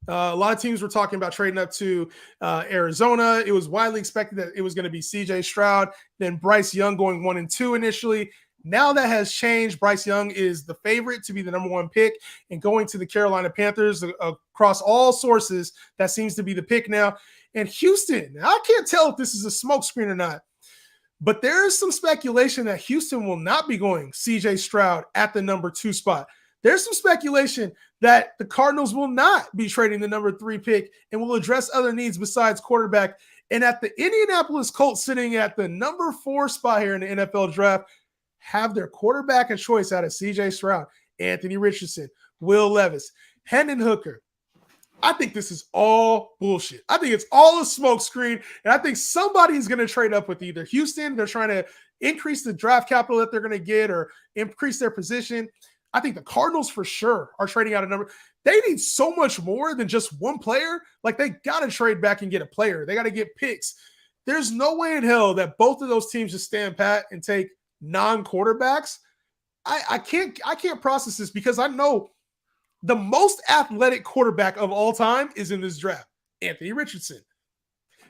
A lot of teams were talking about trading up to Arizona. It was widely expected that it was going to be C.J. Stroud, then Bryce Young going 1 and 2 initially. Now that has changed. Bryce Young is the favorite to be the number 1 pick and going to the Carolina Panthers. Across all sources, that seems to be the pick now. And Houston, I can't tell if this is a smokescreen or not, but there is some speculation that Houston will not be going C.J. Stroud at the number 2 spot. There's some speculation that the Cardinals will not be trading the number 3 pick and will address other needs besides quarterback And at the Indianapolis Colts, sitting at the number 4 spot here in the NFL draft, have their quarterback of choice out of CJ Stroud, Anthony Richardson, Will Levis, Hendon Hooker. I think this is all bullshit. I think it's all a smoke screen. And I think somebody's going to trade up with either Houston. They're trying to increase the draft capital that they're going to get or increase their position. I think the Cardinals for sure are trading out a number. They need so much more than just one player. Like, they got to trade back and get a player. They got to get picks. There's no way in hell that both of those teams just stand pat and take non-quarterbacks. I can't process this because I know the most athletic quarterback of all time is in this draft, Anthony Richardson.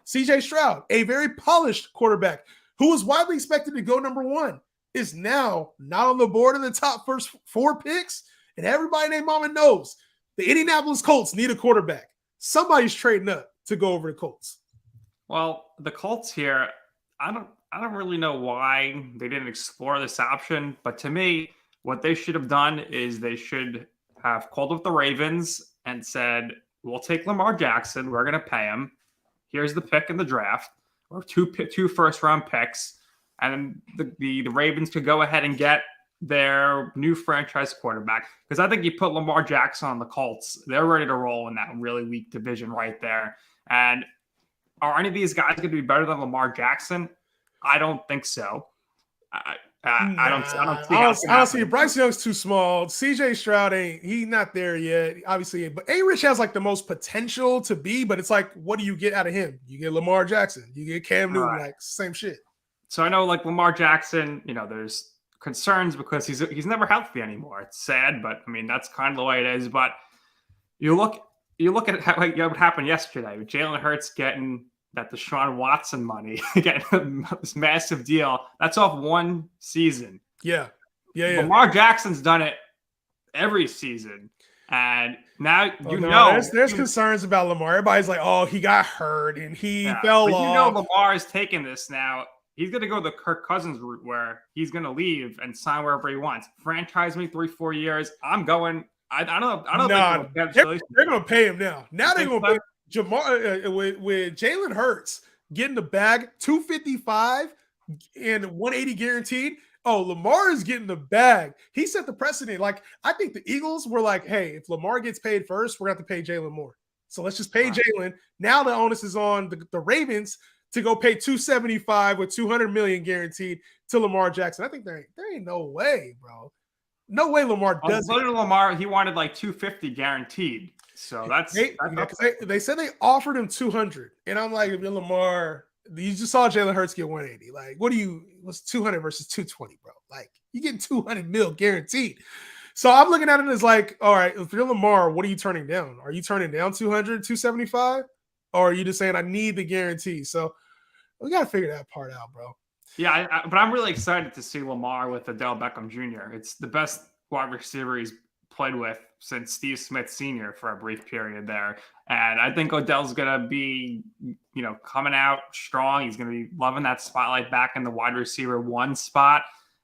CJ Stroud, a very polished quarterback who was widely expected to go number 1, is now not on the board in the top first 4 picks. And everybody named Mama knows the Indianapolis Colts need a quarterback. Somebody's trading up to go over the Colts. Well, the Colts here, I don't really know why they didn't explore this option, but to me, what they should have done is they should have called up the Ravens and said, we'll take Lamar Jackson. We're going to pay him. Here's the pick in the draft, or two first-round picks. And the Ravens could go ahead and get their new franchise quarterback. Because I think you put Lamar Jackson on the Colts, they're ready to roll in that really weak division right there. And are any of these guys going to be better than Lamar Jackson? I don't think so. I don't see Bryce Young's too small. CJ Stroud he's not there yet, obviously. But A-Rich has like the most potential to be, but it's like, what do you get out of him? You get Lamar Jackson, you get Cam Newton, like same shit. So I know like Lamar Jackson, there's concerns because he's never healthy anymore. It's sad, but I mean that's kind of the way it is. But you look at what happened yesterday with Jalen Hurts getting that Deshaun Watson money, getting this massive deal. That's off one season. Yeah. Lamar Jackson's done it every season. And now there's concerns about Lamar. Everybody's like, oh, he got hurt and he fell off. Lamar is taking this now. He's going to go the Kirk Cousins route where he's going to leave and sign wherever he wants. Franchise me 3-4 years. I'm going. I don't think they're going to pay him now. Now they're going to pay Jamar with Jalen Hurts getting the bag, 255 and 180 guaranteed. Oh, Lamar is getting the bag. He set the precedent. Like, I think the Eagles were like, hey, if Lamar gets paid first, we're going to have to pay Jalen more. So let's just pay Jalen. Now the onus is on the Ravens to go pay 275 with 200 million guaranteed to Lamar Jackson. I think there ain't no way, bro. No way Lamar does it. Lamar, he wanted like 250 guaranteed. So they said they offered him 200. And I'm like, Lamar, you just saw Jalen Hurts get 180. Like, what's 200 versus 220, bro? Like, you getting 200 mil guaranteed. So I'm looking at it as like, all right, if you're Lamar, what are you turning down? Are you turning down 200, 275? Or are you just saying I need the guarantee? So we got to figure that part out, bro. Yeah, but I'm really excited to see Lamar with Odell Beckham Jr. It's the best wide receiver he's played with since Steve Smith Sr. for a brief period there. And I think Odell's going to be, coming out strong. He's going to be loving that spotlight back in the wide receiver 1 spot.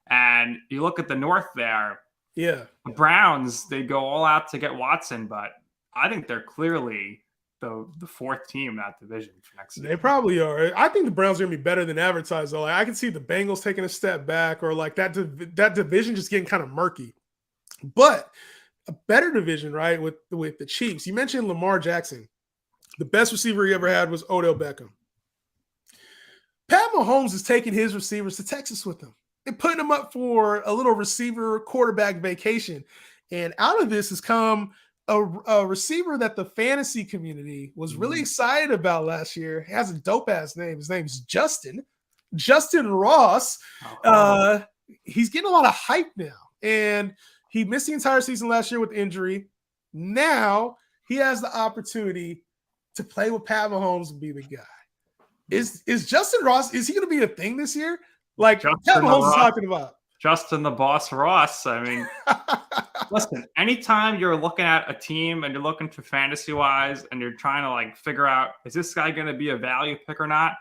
And you look at the North there. Yeah. The Browns, they go all out to get Watson, but I think they're clearly the 4th team in that division for next season. They probably are. I think the Browns are going to be better than advertised, though. Like, I can see the Bengals taking a step back, or like that division just getting kind of murky. But a better division, right, with the Chiefs. You mentioned Lamar Jackson. The best receiver he ever had was Odell Beckham. Pat Mahomes is taking his receivers to Texas with him and putting them up for a little receiver quarterback vacation. And out of this has come a receiver that the fantasy community was really excited about last year. He has a dope-ass name. His name's Justin Ross. He's getting a lot of hype now. And he missed the entire season last year with injury. Now he has the opportunity to play with Pat Mahomes and be the guy. Is Justin Ross, is he going to be a thing this year? Like Pat Mahomes is talking about. Justin the Boss Ross. I mean, listen, anytime you're looking at a team and you're looking for fantasy-wise and you're trying to like figure out, is this guy going to be a value pick or not?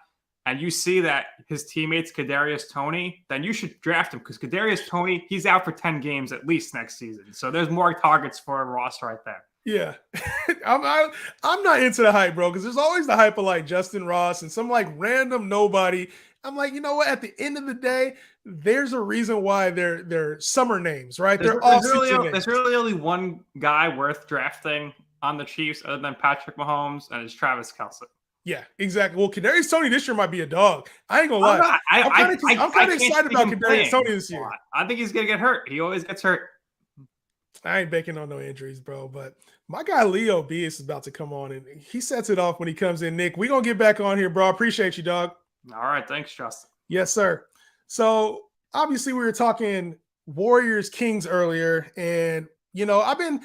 And you see that his teammate's Kadarius Toney, then you should draft him because Kadarius Toney, he's out for 10 games at least next season. So there's more targets for Ross right there. Yeah, I'm not into the hype, bro, because there's always the hype of like Justin Ross and some like random nobody. I'm like, you know what? At the end of the day, there's a reason why they're summer names, right? They're off-season names. There's really only one guy worth drafting on the Chiefs other than Patrick Mahomes, and it's Travis Kelce. Yeah, exactly. Well, Kadarius Toney this year might be a dog. I ain't gonna lie. I'm kind of excited about Kadarius Toney this year. I think he's gonna get hurt. He always gets hurt. I ain't banking on no injuries, bro. But my guy Leo B is about to come on, and he sets it off when he comes in. Nick, we're gonna get back on here, bro. I appreciate you, dog. All right, thanks, Justin. Yes, sir. So obviously we were talking Warriors Kings earlier, and I'm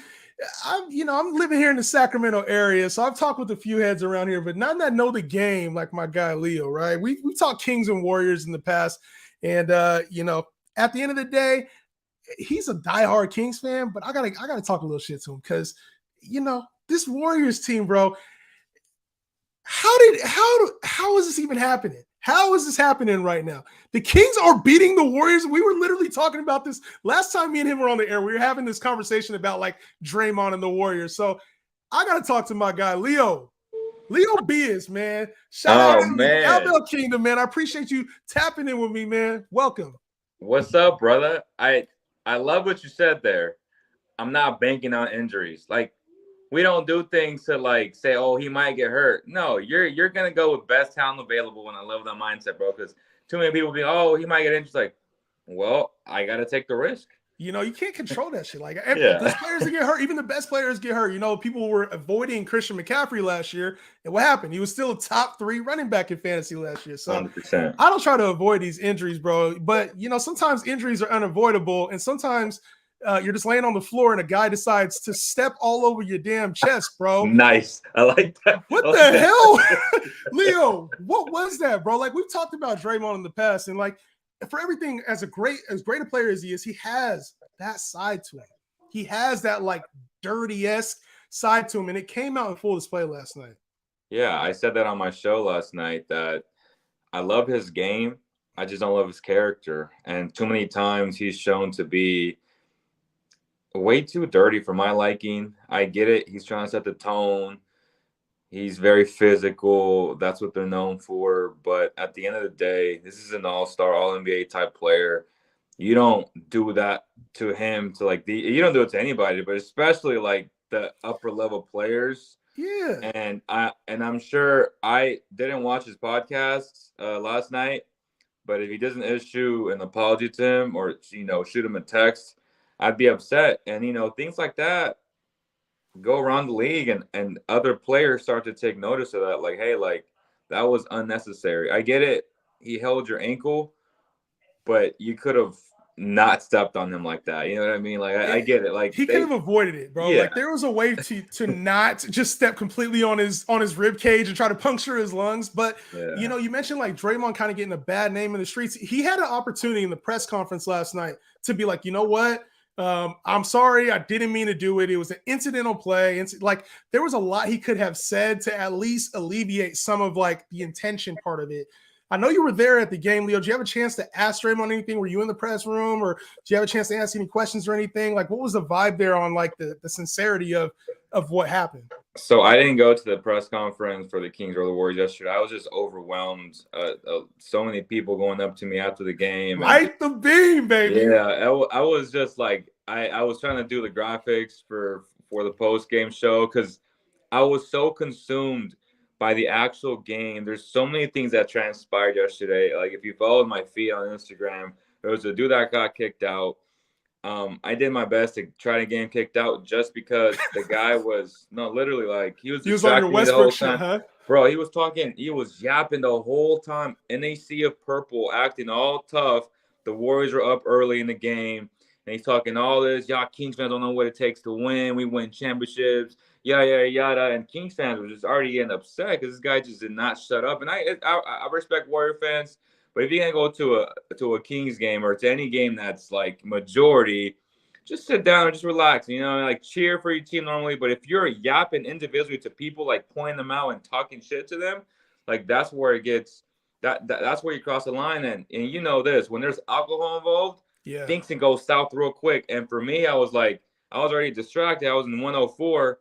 living here in the Sacramento area, so I've talked with a few heads around here, but none that know the game like my guy Leo, right? We talked Kings and Warriors in the past, and at the end of the day, he's a diehard Kings fan, but I gotta talk a little shit to him because this Warriors team, bro. How is this even happening? How is this happening right now? The Kings are beating the Warriors. We were literally talking about this last time me and him were on the air. We were having this conversation about like Draymond and the Warriors. So I got to talk to my guy, Leo Beers, man. Shout out to the Alabama Kingdom, man. I appreciate you tapping in with me, man. Welcome. What's up, brother? I love what you said there. I'm not banking on injuries. Like, we don't do things to like say, oh, he might get hurt. No, you're gonna go with best talent available. And I love that mindset, bro. Because too many people be, oh, he might get injured. Like, well, I gotta take the risk. You can't control that shit. Like, those players that get hurt, even the best players get hurt. People were avoiding Christian McCaffrey last year, and what happened? He was still a top 3 running back in fantasy last year. So 100%. I don't try to avoid these injuries, bro. But sometimes injuries are unavoidable, and sometimes you're just laying on the floor and a guy decides to step all over your damn chest, bro. Nice. I like that. What the hell? Leo, what was that, bro? Like, we've talked about Draymond in the past, and like, for everything, as great a player as he is, he has that side to him. He has that like dirty-esque side to him, and it came out in full display last night. Yeah, I said that on my show last night that I love his game. I just don't love his character. And too many times he's shown to be way too dirty for my liking. I get it. He's trying to set the tone. He's very physical. That's what they're known for. But at the end of the day, this is an all-star, all-NBA type player. You don't do that to him, you don't do it to anybody, but especially like the upper level players. Yeah. And I'm sure I didn't watch his podcast last night, but if he doesn't issue an apology to him or shoot him a text, I'd be upset. And things like that go around the league, and other players start to take notice of that. Like, hey, like, that was unnecessary. I get it. He held your ankle, but you could have not stepped on him like that. You know what I mean? Like, I get it. Like, he could have avoided it, bro. Yeah. Like, there was a way to not just step completely on his rib cage and try to puncture his lungs. But you mentioned like Draymond kind of getting a bad name in the streets. He had an opportunity in the press conference last night to be like, you know what? I'm sorry, I didn't mean to do it. It was an incidental play. And like, there was a lot he could have said to at least alleviate some of like the intention part of it. I know you were there at the game, Leo. Did you have a chance to ask Draymond anything? Were you in the press room, or did you have a chance to ask any questions or anything? Like, what was the vibe there on like the sincerity of what happened? So I didn't go to the press conference for the Kings or the Warriors yesterday. I was just overwhelmed. So many people going up to me after the game. Light the beam, baby. Yeah, I was just like, I was trying to do the graphics for the post-game show because I was so consumed by the actual game. There's so many things that transpired yesterday. Like, if you followed my feed on Instagram, there was a dude that got kicked out. I did my best to try to get him kicked out just because the guy was literally like he was on your Westbrook shit, huh? Bro, he was yapping the whole time. NAC of purple, acting all tough. The Warriors were up early in the game, and he's talking all this. Y'all Kings fans don't know what it takes to win. We win championships. Yada, yada. And Kings fans were just already getting upset because this guy just did not shut up. And I respect Warrior fans, but if you're going to go to a Kings game or to any game that's like majority, just sit down and just relax. Like, cheer for your team normally. But if you're yapping individually to people, like pointing them out and talking shit to them, like, that's where it gets that's where you cross the line. And this, when there's alcohol involved, things can go south real quick. And for me, I was already distracted. I was in 104.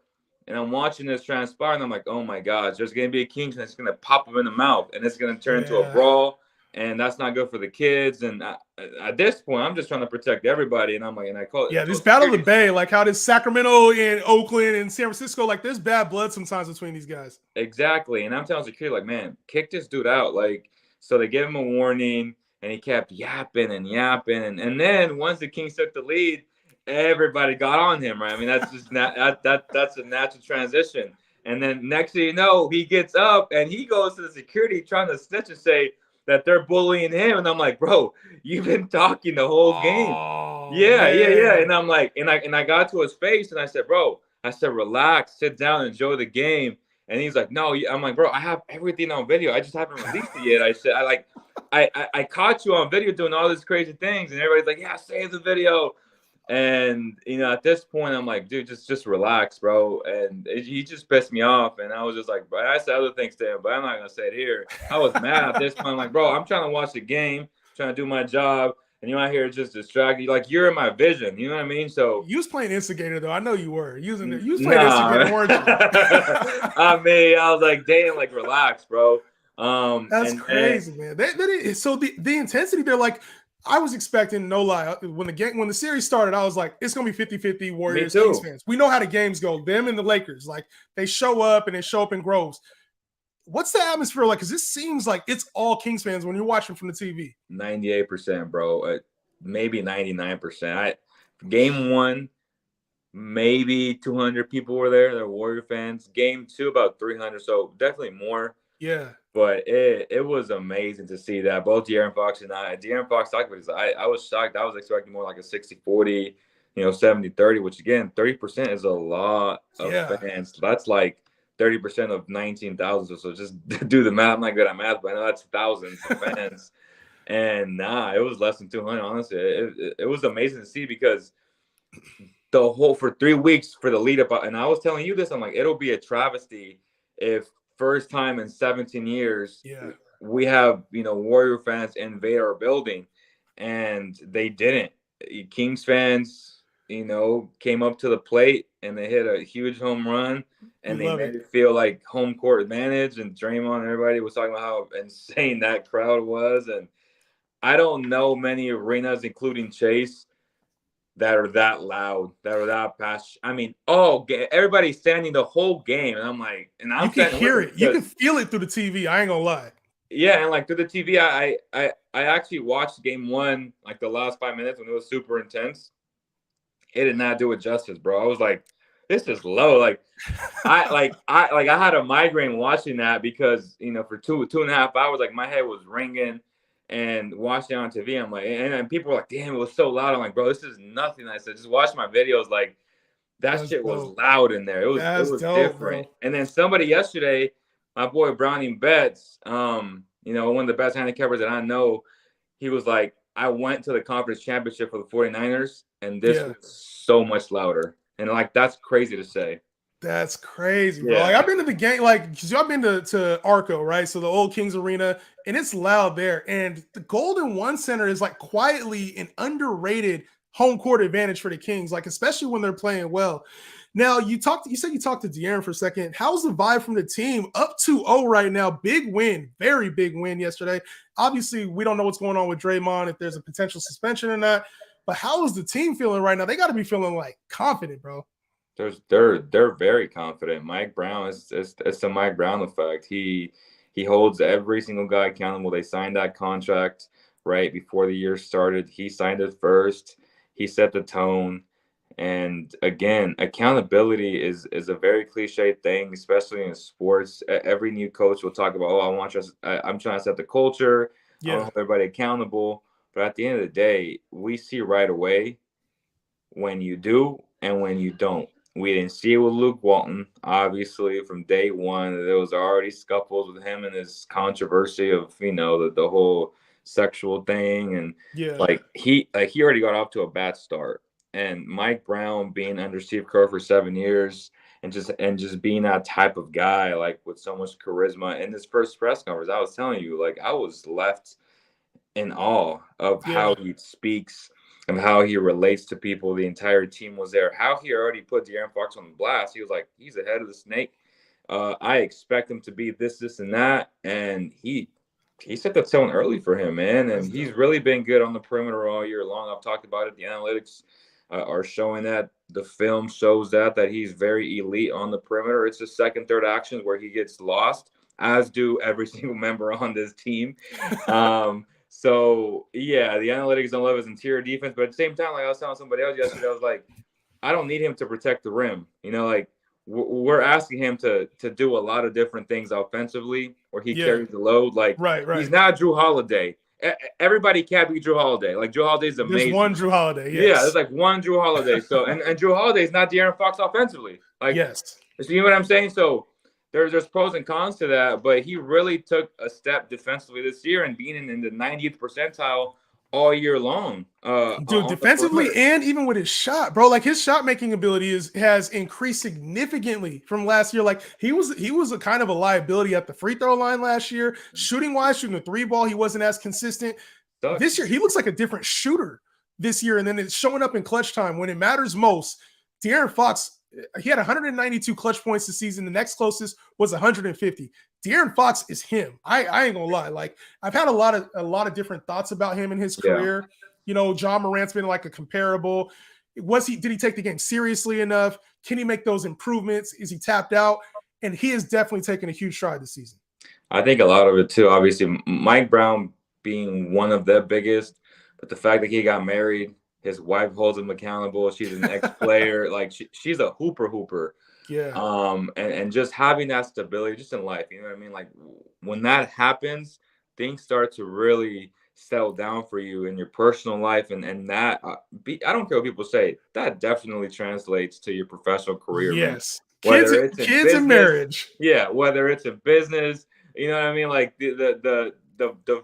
And I'm watching this transpire, and I'm like, oh my gosh, there's gonna be a Kings that's gonna pop him in the mouth, and it's gonna turn into a brawl, and that's not good for the kids. And at this point, I'm just trying to protect everybody, and I'm like, and I call it, this Battle of the Bay, like how does Sacramento and Oakland and San Francisco, like there's bad blood sometimes between these guys. Exactly, and I'm telling security, like, man, kick this dude out, like. So they gave him a warning, and he kept yapping, and then once the Kings took the lead, everybody got on him, right? I mean, that's just that's a natural transition. And then next thing you know, he gets up and he goes to the security trying to snitch and say that they're bullying him. And I'm like, bro, you've been talking the whole game. Yeah. And I'm like, and I got to his face and I said, bro, relax, sit down, enjoy the game. And he's like, no. I'm like, bro, I have everything on video. I just haven't released it yet. I said, I caught you on video doing all these crazy things. And everybody's like, yeah, save the video. And, at this point, I'm like, dude, just relax, bro. And he just pissed me off. And I was just like, bro, I said other things to him, but I'm not going to say it here. I was mad at this point. I'm like, bro, I'm trying to watch the game, trying to do my job. And you out here just distracted. Like, you're in my vision. You know what I mean? So you was playing instigator, though. I know you were. You was playing instigator, weren't you? I mean, I was like, damn, like, relax, bro. That's crazy, man. So the intensity there, like, I was expecting, no lie, when the series started, I was like, it's gonna be 50-50 Warriors Kings fans. We know how the games go. Them and the Lakers, like they show up in groves. What's the atmosphere like? Because this seems like it's all Kings fans when you're watching from the TV. 98%, bro. Maybe 99%. Game 1, maybe 200 people were there. They're Warrior fans. Game 2, about 300. So definitely more. Yeah. But it was amazing to see that. Both De'Aaron Fox and De'Aaron Fox talked about this. I was shocked. I was expecting more like a 60-40, 70-30, which again, 30% is a lot of fans. That's like 30% of 19,000. So just do the math. I'm not good at math, but I know that's thousands of fans. And it was less than 200, honestly. It was amazing to see because for 3 weeks for the lead up, and I was telling you this, I'm like, it'll be a travesty if first time in 17 years we have Warrior fans invade our building, and they didn't. Kings fans came up to the plate and they hit a huge home run, and they made it feel like home court advantage. And Draymond and everybody was talking about how insane that crowd was. And I don't know many arenas, including Chase, that are that loud, that are that passionate. I mean, everybody's standing the whole game, and I'm like, and I'm you can hear it, you can feel it through the TV. I ain't gonna lie. Yeah, and like through the TV, I actually watched Game 1, like the last 5 minutes when it was super intense. It did not do it justice, bro. I was like, this is low. Like, I had a migraine watching that because for 2.5 hours, like my head was ringing. And watching it on TV, I'm like, and people were like, damn, it was so loud. I'm like, bro, this is nothing. I said, just watch my videos. Like, that shit was loud in there. It was dope, different. Bro. And then somebody yesterday, my boy Brownie Betts, one of the best handicappers that I know, he was like, I went to the conference championship for the 49ers, and this was so much louder. And like, that's crazy to say. That's crazy, bro. Like, I've been to the game, because I've been to Arco, right? So the old Kings Arena, and it's loud there. And the Golden One Center is like quietly an underrated home court advantage for the Kings, like especially when they're playing well. Now, you said you talked to De'Aaron for a second. How's the vibe from the team? Up 2-0 right now. Big win, very big win yesterday. Obviously, we don't know what's going on with Draymond, if there's a potential suspension or not. But how is the team feeling right now? They got to be feeling like confident, bro. They're very confident. Mike Brown it's the Mike Brown effect. He holds every single guy accountable. They signed that contract right before the year started. He signed it first. He set the tone. And again, accountability is a very cliche thing, especially in sports. Every new coach will talk about, I'm trying to set the culture. I want to hold everybody accountable. But at the end of the day, we see right away when you do and when you don't. We didn't see it with Luke Walton, obviously, from day one. There was already scuffles with him and his controversy of, the whole sexual thing. And he already got off to a bad start. And Mike Brown being under Steve Kerr for 7 years and just being that type of guy, like with so much charisma. In this first press conference, I was telling you, like, I was left in awe of how he speaks. of how he relates to people. The entire team was there. How he already put De'Aaron Fox on the blast. He was like, he's ahead of the snake. I expect him to be this, and that. And he set the tone early for him, man. And he's really been good on the perimeter all year long. I've talked about it. The analytics are showing that. The film shows that he's very elite on the perimeter. It's the second, third actions where he gets lost, as do every single member on this team. So, yeah, the analytics don't love his interior defense. But at the same time, like I was telling somebody else yesterday, I was like, I don't need him to protect the rim. You know, like, we're asking him to do a lot of different things offensively where he carries the load. Like, right. He's not Drew Holiday. Everybody can't be Drew Holiday. Like, Drew Holiday's amazing. There's one Drew Holiday, yes. Yeah, there's like one Drew Holiday. So, and Drew Holiday's not De'Aaron Fox offensively. Like, yes. You know what I'm saying? So, there's pros and cons to that, but he really took a step defensively this year and being in the 90th percentile all year long. Dude, defensively and even with his shot, bro, like his shot making ability has increased significantly from last year. Like he was a kind of a liability at the free throw line last year. Shooting the three ball, he wasn't as consistent. This year, he looks like a different shooter this year, and then it's showing up in clutch time when it matters most. De'Aaron Fox, he had 192 clutch points this season. The next closest was 150. De'Aaron Fox is him. I ain't gonna lie. Like I've had a lot of different thoughts about him in his career. You know, John Morant's been like a comparable. Did he take the game seriously enough? Can he make those improvements? Is he tapped out? And he has definitely taken a huge stride this season. I think a lot of it too. Obviously, Mike Brown being one of the biggest, but the fact that he got married, his wife holds him accountable. She's an ex-player. Like she's a hooper. Yeah. And just having that stability just in life, you know what I mean? Like when that happens, things start to really settle down for you in your personal life. And that, I don't care what people say, that definitely translates to your professional career. Yes. Man. Kids and marriage. Yeah. Whether it's in business, you know what I mean? Like the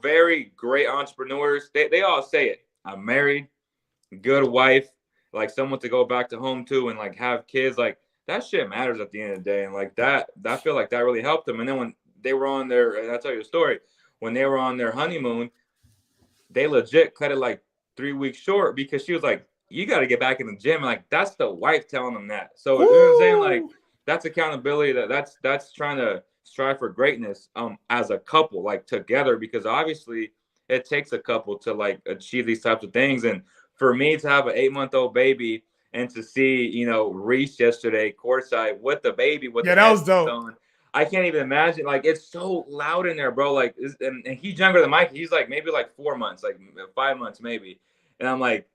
very great entrepreneurs, they all say it. I'm married, good wife, like someone to go back to home to and like have kids. Like that shit matters at the end of the day. And like that, I feel like that really helped them. And then when they were on and I'll tell you a story, when they were on their honeymoon, they legit cut it like 3 weeks short because she was like, you got to get back in the gym. And like, that's the wife telling them that. So, you know what I'm saying? Like, that's accountability. That's trying to strive for greatness as a couple, like together, because obviously it takes a couple to like achieve these types of things. And for me to have an 8-month-old baby and to see, you know, Reese yesterday courtside with the baby, that was dope. On, I can't even imagine. Like, it's so loud in there, bro. Like, and he's younger than Mike. He's like maybe like 4 months, like 5 months maybe. And I'm like,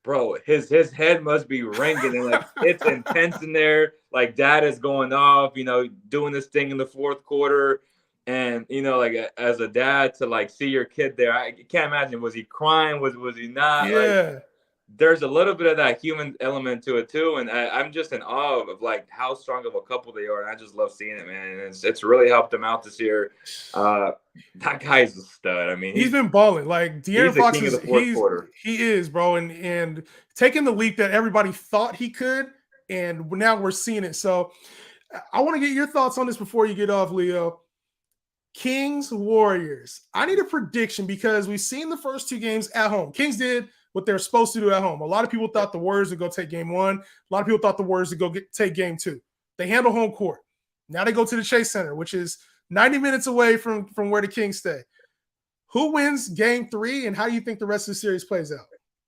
bro, his head must be ringing, and like it's intense in there. Like dad is going off, you know, doing this thing in the fourth quarter. And, you know, like as a dad to like see your kid there, I can't imagine. Was he crying? Was he not? Yeah. Like, there's a little bit of that human element to it too. And I'm just in awe of like how strong of a couple they are. And I just love seeing it, man. And it's really helped them out this year. That guy's a stud. I mean, he's been balling. Like De'Aaron Fox is, he is, bro. And taking the leap that everybody thought he could. And now we're seeing it. So I want to get your thoughts on this before you get off, Leo. Kings, Warriors. I need a prediction because we've seen the first 2 games at home. Kings did what they're supposed to do at home. A lot of people thought the Warriors would go take game 1. A lot of people thought the Warriors would go take game 2. They handle home court. Now they go to the Chase Center, which is 90 minutes away from where the Kings stay. Who wins game 3, and how do you think the rest of the series plays out?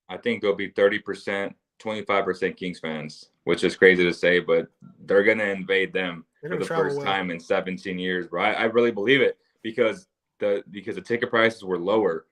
I think there'll be 30%, 25% Kings fans, which is crazy to say, but they're going to invade them for the first time in 17 years, bro. I really believe it because the ticket prices were lower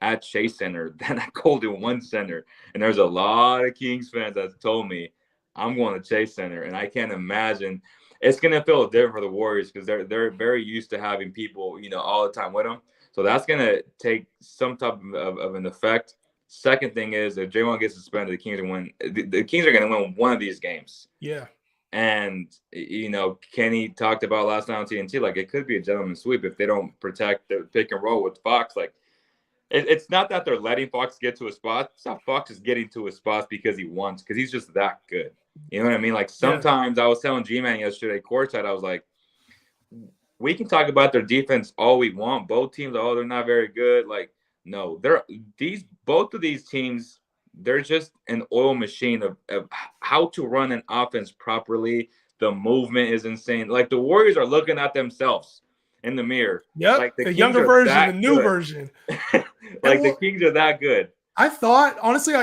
at Chase Center than at Golden One Center. And there's a lot of Kings fans that told me I'm going to Chase Center, and I can't imagine it's going to feel different for the Warriors because they're very used to having people, you know, all the time with them. So that's going to take some type of an effect. Second thing is if Draymond gets suspended, the Kings are win. The Kings are going to win one of these games. Yeah. And, you know, Kenny talked about last night on TNT, like it could be a gentleman's sweep if they don't protect the pick and roll with Fox. Like it's not that they're letting Fox get to a spot. It's not Fox is getting to a spot because he wants, because he's just that good. You know what I mean? Like sometimes I was telling G-Man yesterday, courtside, I was like, we can talk about their defense all we want. Both teams, they're not very good. Like, no, both of these teams, they're just an oil machine of how to run an offense properly. The movement is insane. Like the Warriors are looking at themselves in the mirror. Yep, Like the the Kings younger are version, that the new good. version. Like the Kings are that good. I thought, honestly,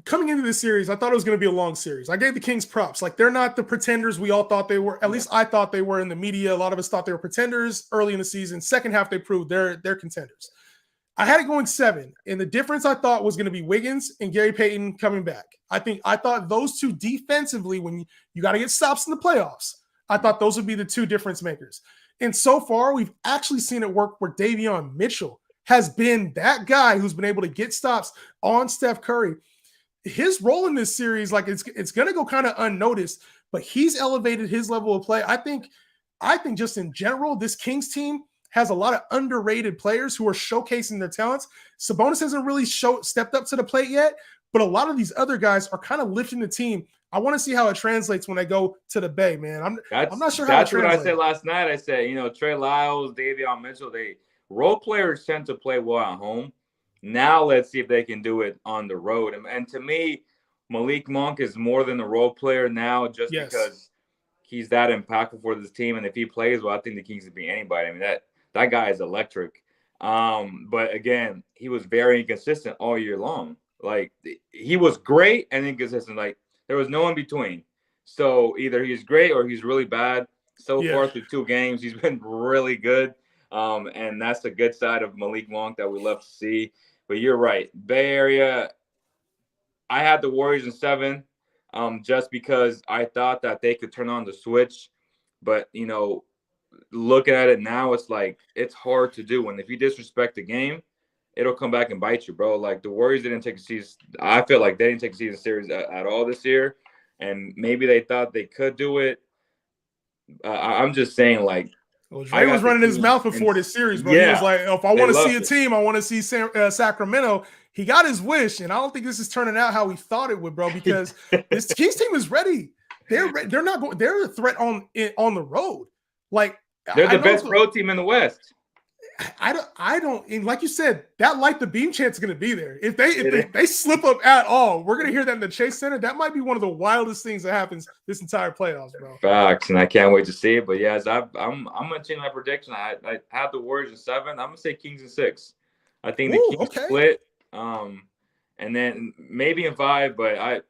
coming into this series, I thought it was going to be a long series. I gave the Kings props. Like, they're not the pretenders we all thought they were. At least I thought they were in the media. A lot of us thought they were pretenders early in the season. Second half, they proved they're contenders. I had it going 7, and the difference I thought was going to be Wiggins and Gary Payton coming back. I thought those two defensively, when you got to get stops in the playoffs, I thought those would be the two difference makers. And so far, we've actually seen it work where Davion Mitchell has been that guy who's been able to get stops on Steph Curry. His role in this series, like it's going to go kind of unnoticed, but he's elevated his level of play. I think just in general, this Kings team has a lot of underrated players who are showcasing their talents. Sabonis hasn't really stepped up to the plate yet, but a lot of these other guys are kind of lifting the team. I want to see how it translates when they go to the Bay, man. I'm not sure how it translates. That's what I said last night. I said, Trey Lyles, Davion Mitchell, role players tend to play well at home. Now let's see if they can do it on the road. And to me, Malik Monk is more than a role player now just because he's that impactful for this team. And if he plays well, I think the Kings can beat anybody. I mean, that guy is electric. But again, he was very inconsistent all year long. Like, he was great and inconsistent. Like, there was no in between. So either he's great or he's really bad. So far through 2 games, he's been really good. And that's the good side of Malik Monk that we love to see. But you're right. Bay Area, I had the Warriors in 7 just because I thought that they could turn on the switch. But, looking at it now, it's like it's hard to do. And if you disrespect the game, it'll come back and bite you, bro. Like the Warriors didn't take a season. I feel like they didn't take a season series at all this year. And maybe they thought they could do it. I'm just saying, like, well, Dre was running his mouth before this series, bro. He was like, if I want to see a team, I want to see Sacramento. He got his wish, and I don't think this is turning out how we thought it would, bro, because this Kings team is ready. They're not going. They're a threat on the road. Like, they're the best road team in the West. I don't, and like you said, that light the beam chance is going to be there. If they slip up at all, we're going to hear that in the Chase Center. That might be one of the wildest things that happens this entire playoffs, bro. Facts, and I can't wait to see it. But yes, I'm going to change my prediction. I have the Warriors in 7. I'm going to say Kings in 6. I think the Kings split, and then maybe in 5. But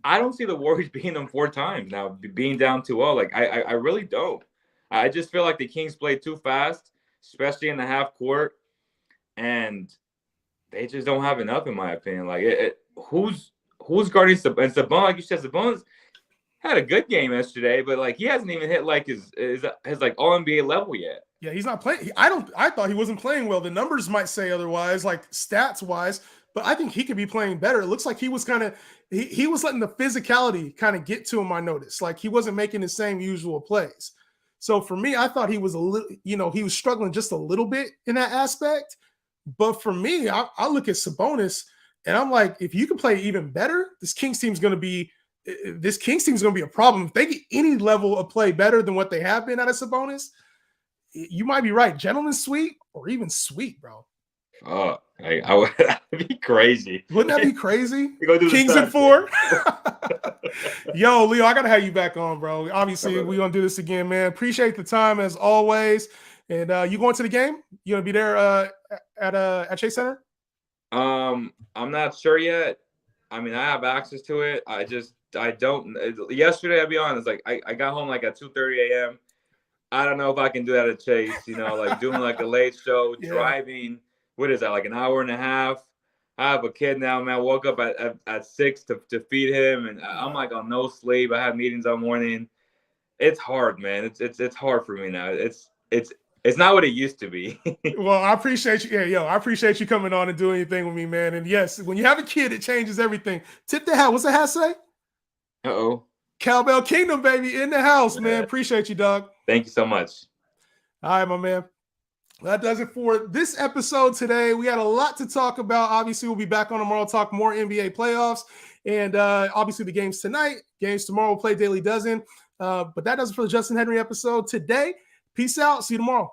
I don't see the Warriors beating them 4 times now, being down 2-0. Like I really don't. I just feel like the Kings play too fast, especially in the half court, and they just don't have enough, in my opinion. Like, who's guarding Sabonis? And Sabonis, like you said, Sabonis had a good game yesterday, but like he hasn't even hit like his like all NBA level yet. Yeah, he's not playing. I thought he wasn't playing well. The numbers might say otherwise, like stats wise, but I think he could be playing better. It looks like he was kind of he was letting the physicality kind of get to him. I noticed, like he wasn't making the same usual plays. So for me, I thought he was a little, he was struggling just a little bit in that aspect. But for me, I look at Sabonis and I'm like, if you can play even better, this Kings team's going to be a problem. If they get any level of play better than what they have been out of Sabonis, you might be right. Gentleman sweep or even sweep, bro. Oh, that'd be crazy. Wouldn't that be crazy? Kings in 4. Yo, Leo, I gotta have you back on, bro. Obviously, we're gonna do this again, man. Appreciate the time as always. And you going to the game? You gonna be there at Chase Center? I'm not sure yet. I mean, I have access to it. I don't. Yesterday, I'll be honest. Like, I got home like at 2:30 a.m. I don't know if I can do that at Chase. Like doing like a late show, driving. What is that, like an hour and a half? I have a kid now, man. I woke up at 6 to feed him, and I'm like on no sleep. I have meetings all morning. It's hard, man. It's hard for me now. It's not what it used to be. Well, I appreciate you. Yeah, I appreciate you coming on and doing anything with me, man. And yes, when you have a kid, it changes everything. Tip the hat. What's the hat say? Uh-oh. Cowbell Kingdom, baby, in the house, man. Appreciate you, dog. Thank you so much. All right, my man. That does it for this episode today. We had a lot to talk about. Obviously, we'll be back on tomorrow to talk more NBA playoffs. And obviously the games tonight, games tomorrow, we'll play Daily Dozen. But that does it for the Justin Henry episode today. Peace out. See you tomorrow.